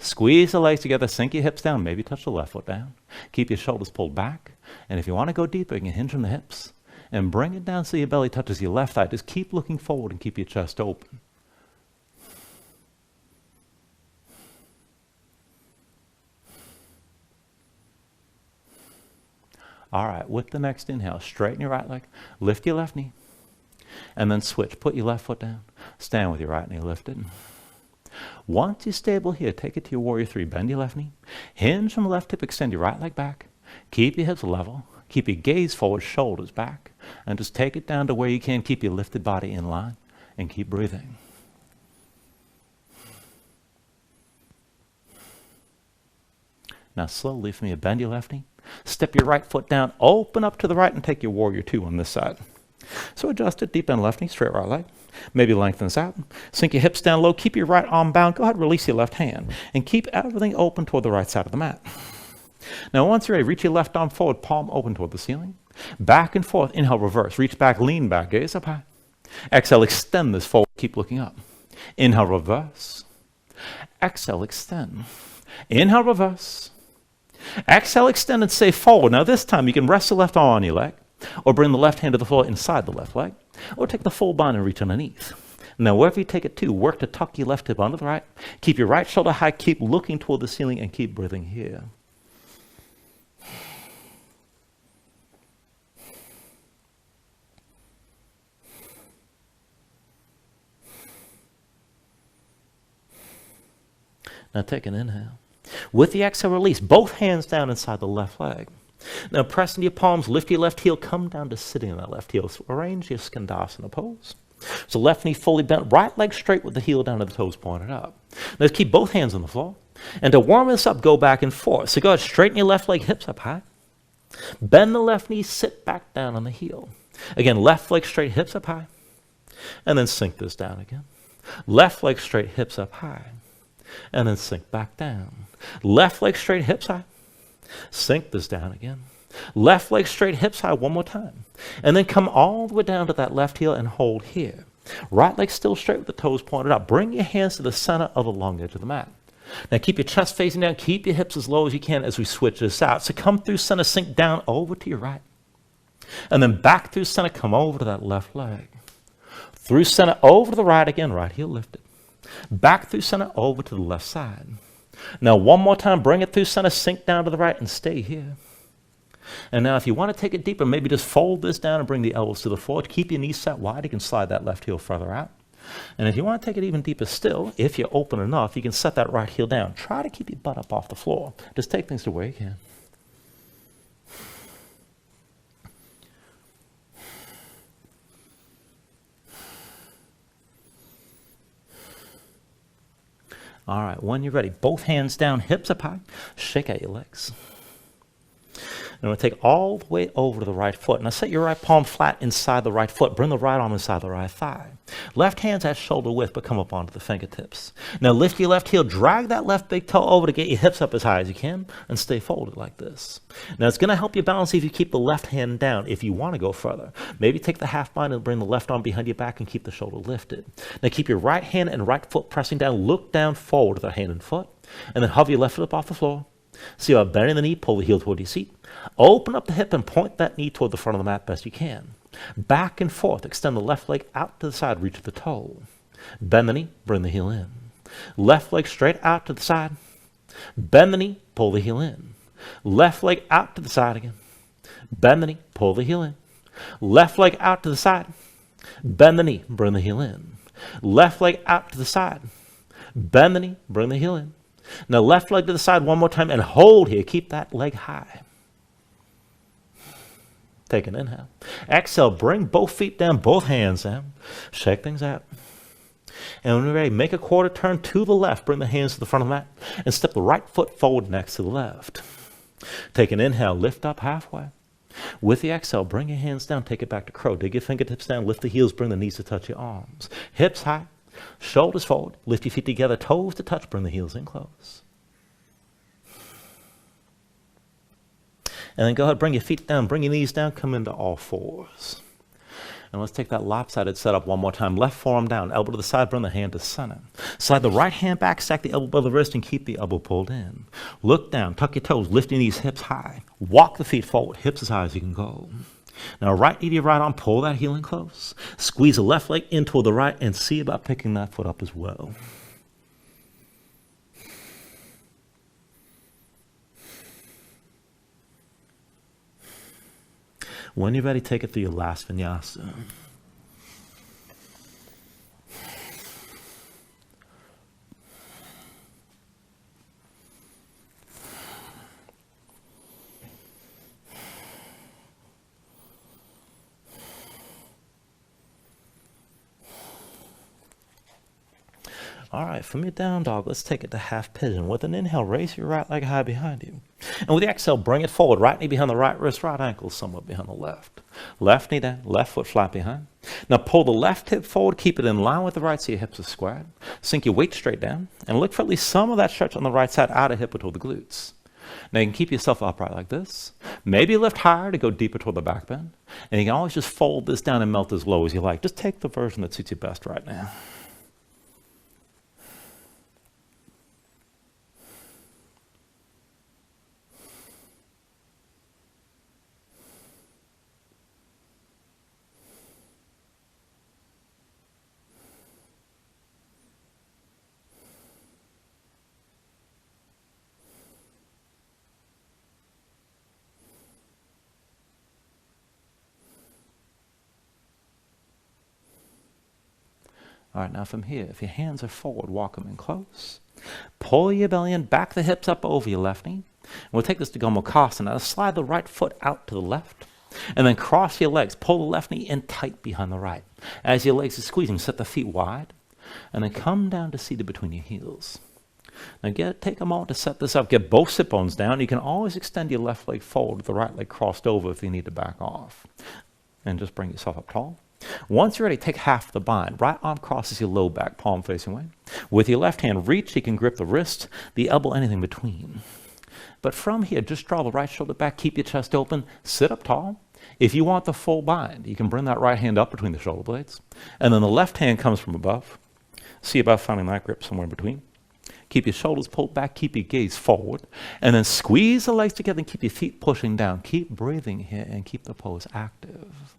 Squeeze the legs together, sink your hips down, maybe touch the left foot down. Keep your shoulders pulled back. And if you want to go deeper, you can hinge from the hips. And bring it down so your belly touches your left thigh. Just keep looking forward and keep your chest open. All right, with the next inhale, straighten your right leg, lift your left knee, and then switch. Put your left foot down, stand with your right knee lifted. Once you're stable here, take it to your warrior three. Bend your left knee. Hinge from the left hip, extend your right leg back. Keep your hips level. Keep your gaze forward, shoulders back. And just take it down to where you can. Keep your lifted body in line. And keep breathing. Now slowly from here, bend your left knee. Step your right foot down. Open up to the right and take your warrior two on this side. So adjust it, deep bend left knee, straight right leg. Maybe lengthen this out. Sink your hips down low. Keep your right arm bound. Go ahead, release your left hand. And keep everything open toward the right side of the mat. Now once you're ready, reach your left arm forward, palm open toward the ceiling. Back and forth. Inhale, reverse. Reach back, lean back, gaze up high. Exhale, extend this forward. Keep looking up. Inhale, reverse. Exhale, extend. Inhale, reverse. Exhale, extend and stay forward. Now this time you can rest the left arm on your leg, or bring the left hand to the floor inside the left leg, or take the full bind and reach underneath. Now wherever you take it to, work to tuck your left hip under the right. Keep your right shoulder high, keep looking toward the ceiling, and keep breathing here. Now take an inhale. With the exhale, release both hands down inside the left leg. Now press into your palms, lift your left heel, come down to sitting on that left heel. So arrange your Skandasana pose. So left knee fully bent, right leg straight with the heel down to the toes pointed up. Now keep both hands on the floor. And to warm this up, go back and forth. So go ahead, straighten your left leg, hips up high. Bend the left knee, sit back down on the heel. Again, left leg straight, hips up high. And then sink this down again. Left leg straight, hips up high. And then sink back down. Left leg straight, hips high. Sink this down again. Left leg straight, hips high one more time. And then come all the way down to that left heel and hold here. Right leg still straight with the toes pointed up. Bring your hands to the center of the long edge of the mat. Now keep your chest facing down. Keep your hips as low as you can as we switch this out. So come through center, sink down over to your right. And then back through center, come over to that left leg. Through center, over to the right again, right heel lifted. Back through center, over to the left side. Now one more time, bring it through center, sink down to the right, and stay here. And now if you want to take it deeper, maybe just fold this down and bring the elbows to the floor. Keep your knees set wide. You can slide that left heel further out. And if you want to take it even deeper still, if you're open enough, you can set that right heel down. Try to keep your butt up off the floor. Just take things to where you can. All right, when you're ready, both hands down, hips up high, shake out your legs. And we're going to take all the way over to the right foot. Now set your right palm flat inside the right foot. Bring the right arm inside the right thigh. Left hand's at shoulder width, but come up onto the fingertips. Now lift your left heel, drag that left big toe over to get your hips up as high as you can, and stay folded like this. Now it's going to help you balance if you keep the left hand down. If you want to go further, maybe take the half bind and bring the left arm behind your back and keep the shoulder lifted. Now keep your right hand and right foot pressing down. Look down forward with the hand and foot, and then hover your left foot up off the floor. See about bending the knee, pull the heel toward your seat. Open up the hip and point that knee toward the front of the mat best you can. Back and forth, extend the left leg out to the side, reach the toe. Bend the knee, bring the heel in. Left leg straight out to the side. Bend the knee, pull the heel in. Left leg out to the side again. Bend the knee, pull the heel in. Left leg out to the side. Bend the knee, bring the heel in. Left leg out to the side. Bend the knee, bring the heel in. Now left leg to the side one more time and hold here. Keep that leg high. Take an inhale. Exhale, bring both feet down, both hands down. Shake things out. And when you're ready, make a quarter turn to the left. Bring the hands to the front of the mat and step the right foot forward next to the left. Take an inhale, lift up halfway. With the exhale, bring your hands down, take it back to crow. Dig your fingertips down, lift the heels, bring the knees to touch your arms. Hips high, shoulders forward, lift your feet together, toes to touch, bring the heels in close. And then go ahead, bring your feet down, bring your knees down, come into all fours. And let's take that lopsided setup one more time. Left forearm down, elbow to the side, bring the hand to center. Slide the right hand back, stack the elbow above the wrist, and keep the elbow pulled in. Look down, tuck your toes, lift your knees, hips high. Walk the feet forward, hips as high as you can go. Now right knee to your right arm, pull that heel in close. Squeeze the left leg in toward the right, and see about picking that foot up as well. When you're ready, take it through your last vinyasa. All right, from your down dog, let's take it to half pigeon. With an inhale, raise your right leg high behind you. And with the exhale, bring it forward. Right knee behind the right wrist, right ankle somewhat behind the left. Left knee down, left foot flat behind. Now pull the left hip forward, keep it in line with the right so your hips are squared. Sink your weight straight down and look for at least some of that stretch on the right side out of hip toward the glutes. Now you can keep yourself upright like this. Maybe lift higher to go deeper toward the back bend. And you can always just fold this down and melt as low as you like. Just take the version that suits you best right now. All right, now from here, if your hands are forward, walk them in close. Pull your belly in, back the hips up over your left knee. And we'll take this to Gomukhasana. Now slide the right foot out to the left, and then cross your legs. Pull the left knee in tight behind the right. As your legs are squeezing, set the feet wide, and then come down to seated between your heels. Now take a moment to set this up. Get both sit bones down. You can always extend your left leg forward with the right leg crossed over if you need to back off. And just bring yourself up tall. Once you're ready, take half the bind. Right arm crosses your low back, palm facing away. With your left hand, reach. You can grip the wrist, the elbow, anything between. But from here, just draw the right shoulder back. Keep your chest open. Sit up tall. If you want the full bind, you can bring that right hand up between the shoulder blades. And then the left hand comes from above. See about finding that grip somewhere in between. Keep your shoulders pulled back. Keep your gaze forward. And then squeeze the legs together and keep your feet pushing down. Keep breathing here and keep the pose active.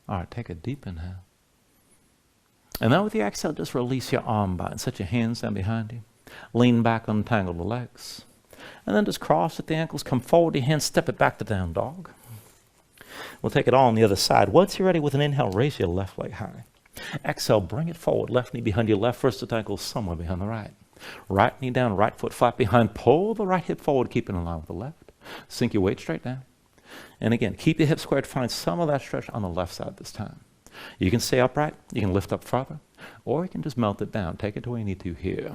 All right, take a deep inhale. And then with the exhale, just release your arm bind. Set your hands down behind you. Lean back, untangle the legs. And then just cross at the ankles, come forward, your hands, step it back to down dog. We'll take it all on the other side. Once you're ready with an inhale, raise your left leg high. Exhale, bring it forward. Left knee behind your left wrist at ankle, somewhere behind the right. Right knee down, right foot flat behind. Pull the right hip forward, keep it in line with the left. Sink your weight straight down. And again, keep your hips squared. Find some of that stretch on the left side this time. You can stay upright. You can lift up further. Or you can just melt it down. Take it to where you need to here.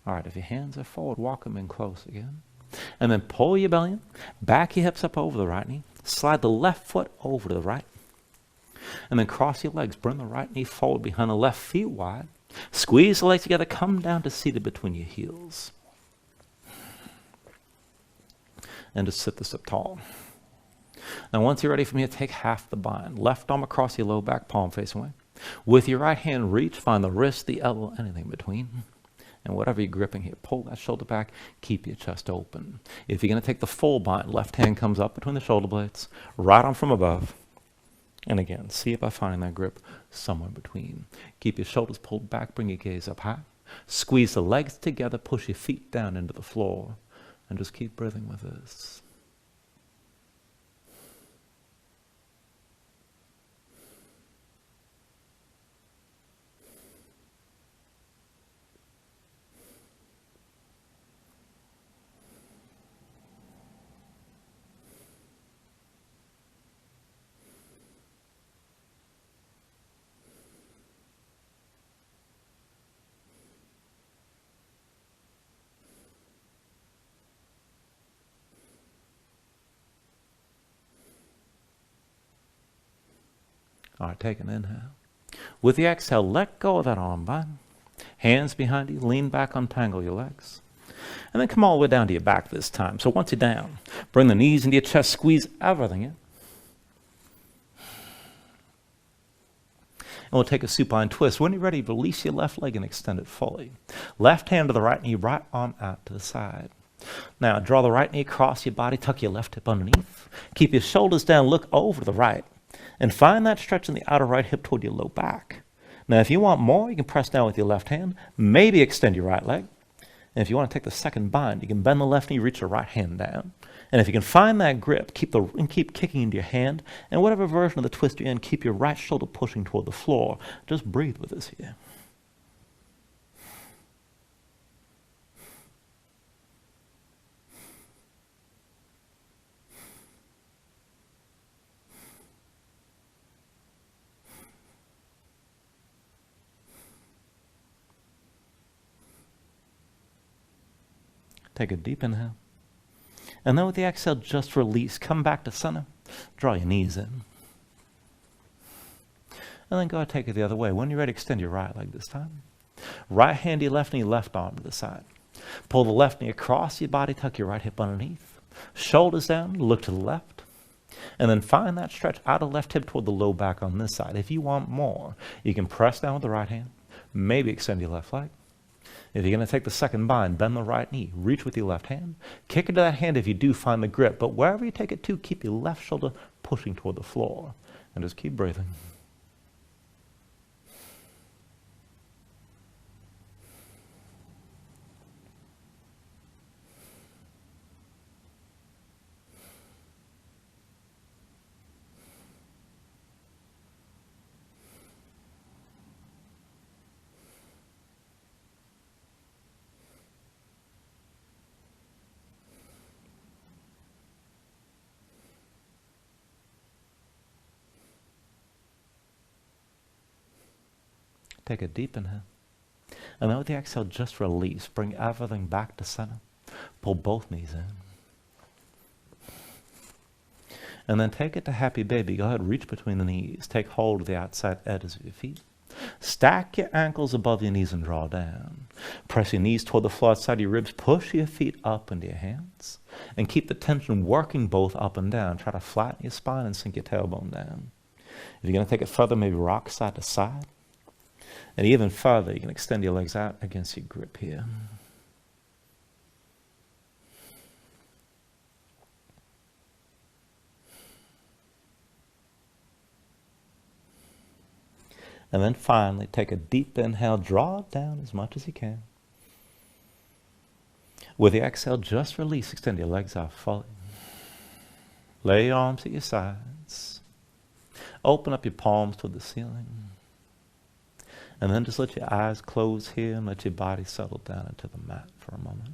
All right, if your hands are forward, walk them in close again. And then pull your belly in, back your hips up over the right knee, slide the left foot over to the right, and then cross your legs, bring the right knee forward behind the left, feet wide, squeeze the legs together, come down to seated between your heels. And just sit this up tall. Now once you're ready from here, take half the bind. Left arm across your low back, palm face away. With your right hand, reach, find the wrist, the elbow, anything between. And whatever you're gripping here, pull that shoulder back, keep your chest open. If you're going to take the full bind, left hand comes up between the shoulder blades, right arm from above. And again, see if by finding that grip somewhere between. Keep your shoulders pulled back, bring your gaze up high. Squeeze the legs together, push your feet down into the floor, and just keep breathing with this. All right, take an inhale. With the exhale, let go of that arm bind. Hands behind you, lean back, untangle your legs. And then come all the way down to your back this time. So once you're down, bring the knees into your chest, squeeze everything in. And we'll take a supine twist. When you're ready, release your left leg and extend it fully. Left hand to the right knee, right arm out to the side. Now, draw the right knee across your body, tuck your left hip underneath. Keep your shoulders down, look over to the right. And find that stretch in the outer right hip toward your low back. Now, if you want more, you can press down with your left hand. Maybe extend your right leg. And if you want to take the second bind, you can bend the left knee, reach the right hand down. And if you can find that grip, keep kicking into your hand. And whatever version of the twist you're in, keep your right shoulder pushing toward the floor. Just breathe with us here. Take a deep inhale. And then with the exhale, just release. Come back to center. Draw your knees in. And then go and take it the other way. When you're ready, extend your right leg this time. Right hand to your left knee, left arm to the side. Pull the left knee across your body, tuck your right hip underneath. Shoulders down, look to the left. And then find that stretch out of left hip toward the low back on this side. If you want more, you can press down with the right hand. Maybe extend your left leg. If you're going to take the second bind, bend the right knee, reach with your left hand. Kick into that hand if you do find the grip. But wherever you take it to, keep your left shoulder pushing toward the floor. And just keep breathing. Take a deep inhale. And then with the exhale, just release. Bring everything back to center. Pull both knees in. And then take it to happy baby. Go ahead, reach between the knees. Take hold of the outside edges of your feet. Stack your ankles above your knees and draw down. Press your knees toward the floor outside of your ribs. Push your feet up into your hands. And keep the tension working both up and down. Try to flatten your spine and sink your tailbone down. If you're going to take it further, maybe rock side to side. And even further, you can extend your legs out against your grip here. And then finally, take a deep inhale, draw it down as much as you can. With the exhale, just release, extend your legs out fully. Lay your arms at your sides. Open up your palms toward the ceiling. And then just let your eyes close here and let your body settle down into the mat for a moment.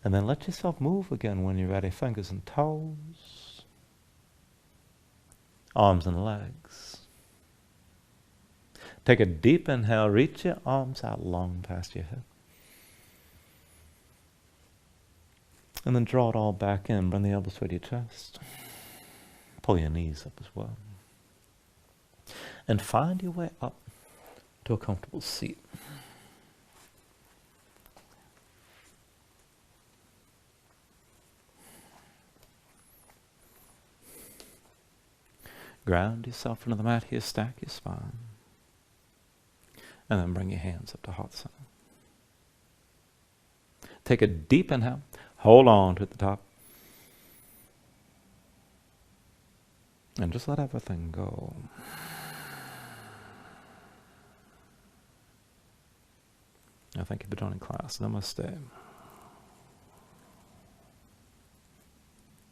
And then let yourself move again when you're ready. Fingers and toes. Arms and legs. Take a deep inhale. Reach your arms out long past your hip. And then draw it all back in. Bring the elbows toward your chest. Pull your knees up as well. And find your way up to a comfortable seat. Ground yourself into the mat here, stack your spine. And then bring your hands up to heart center. Take a deep inhale. Hold on to the top. And just let everything go. Thank you for joining class. Namaste.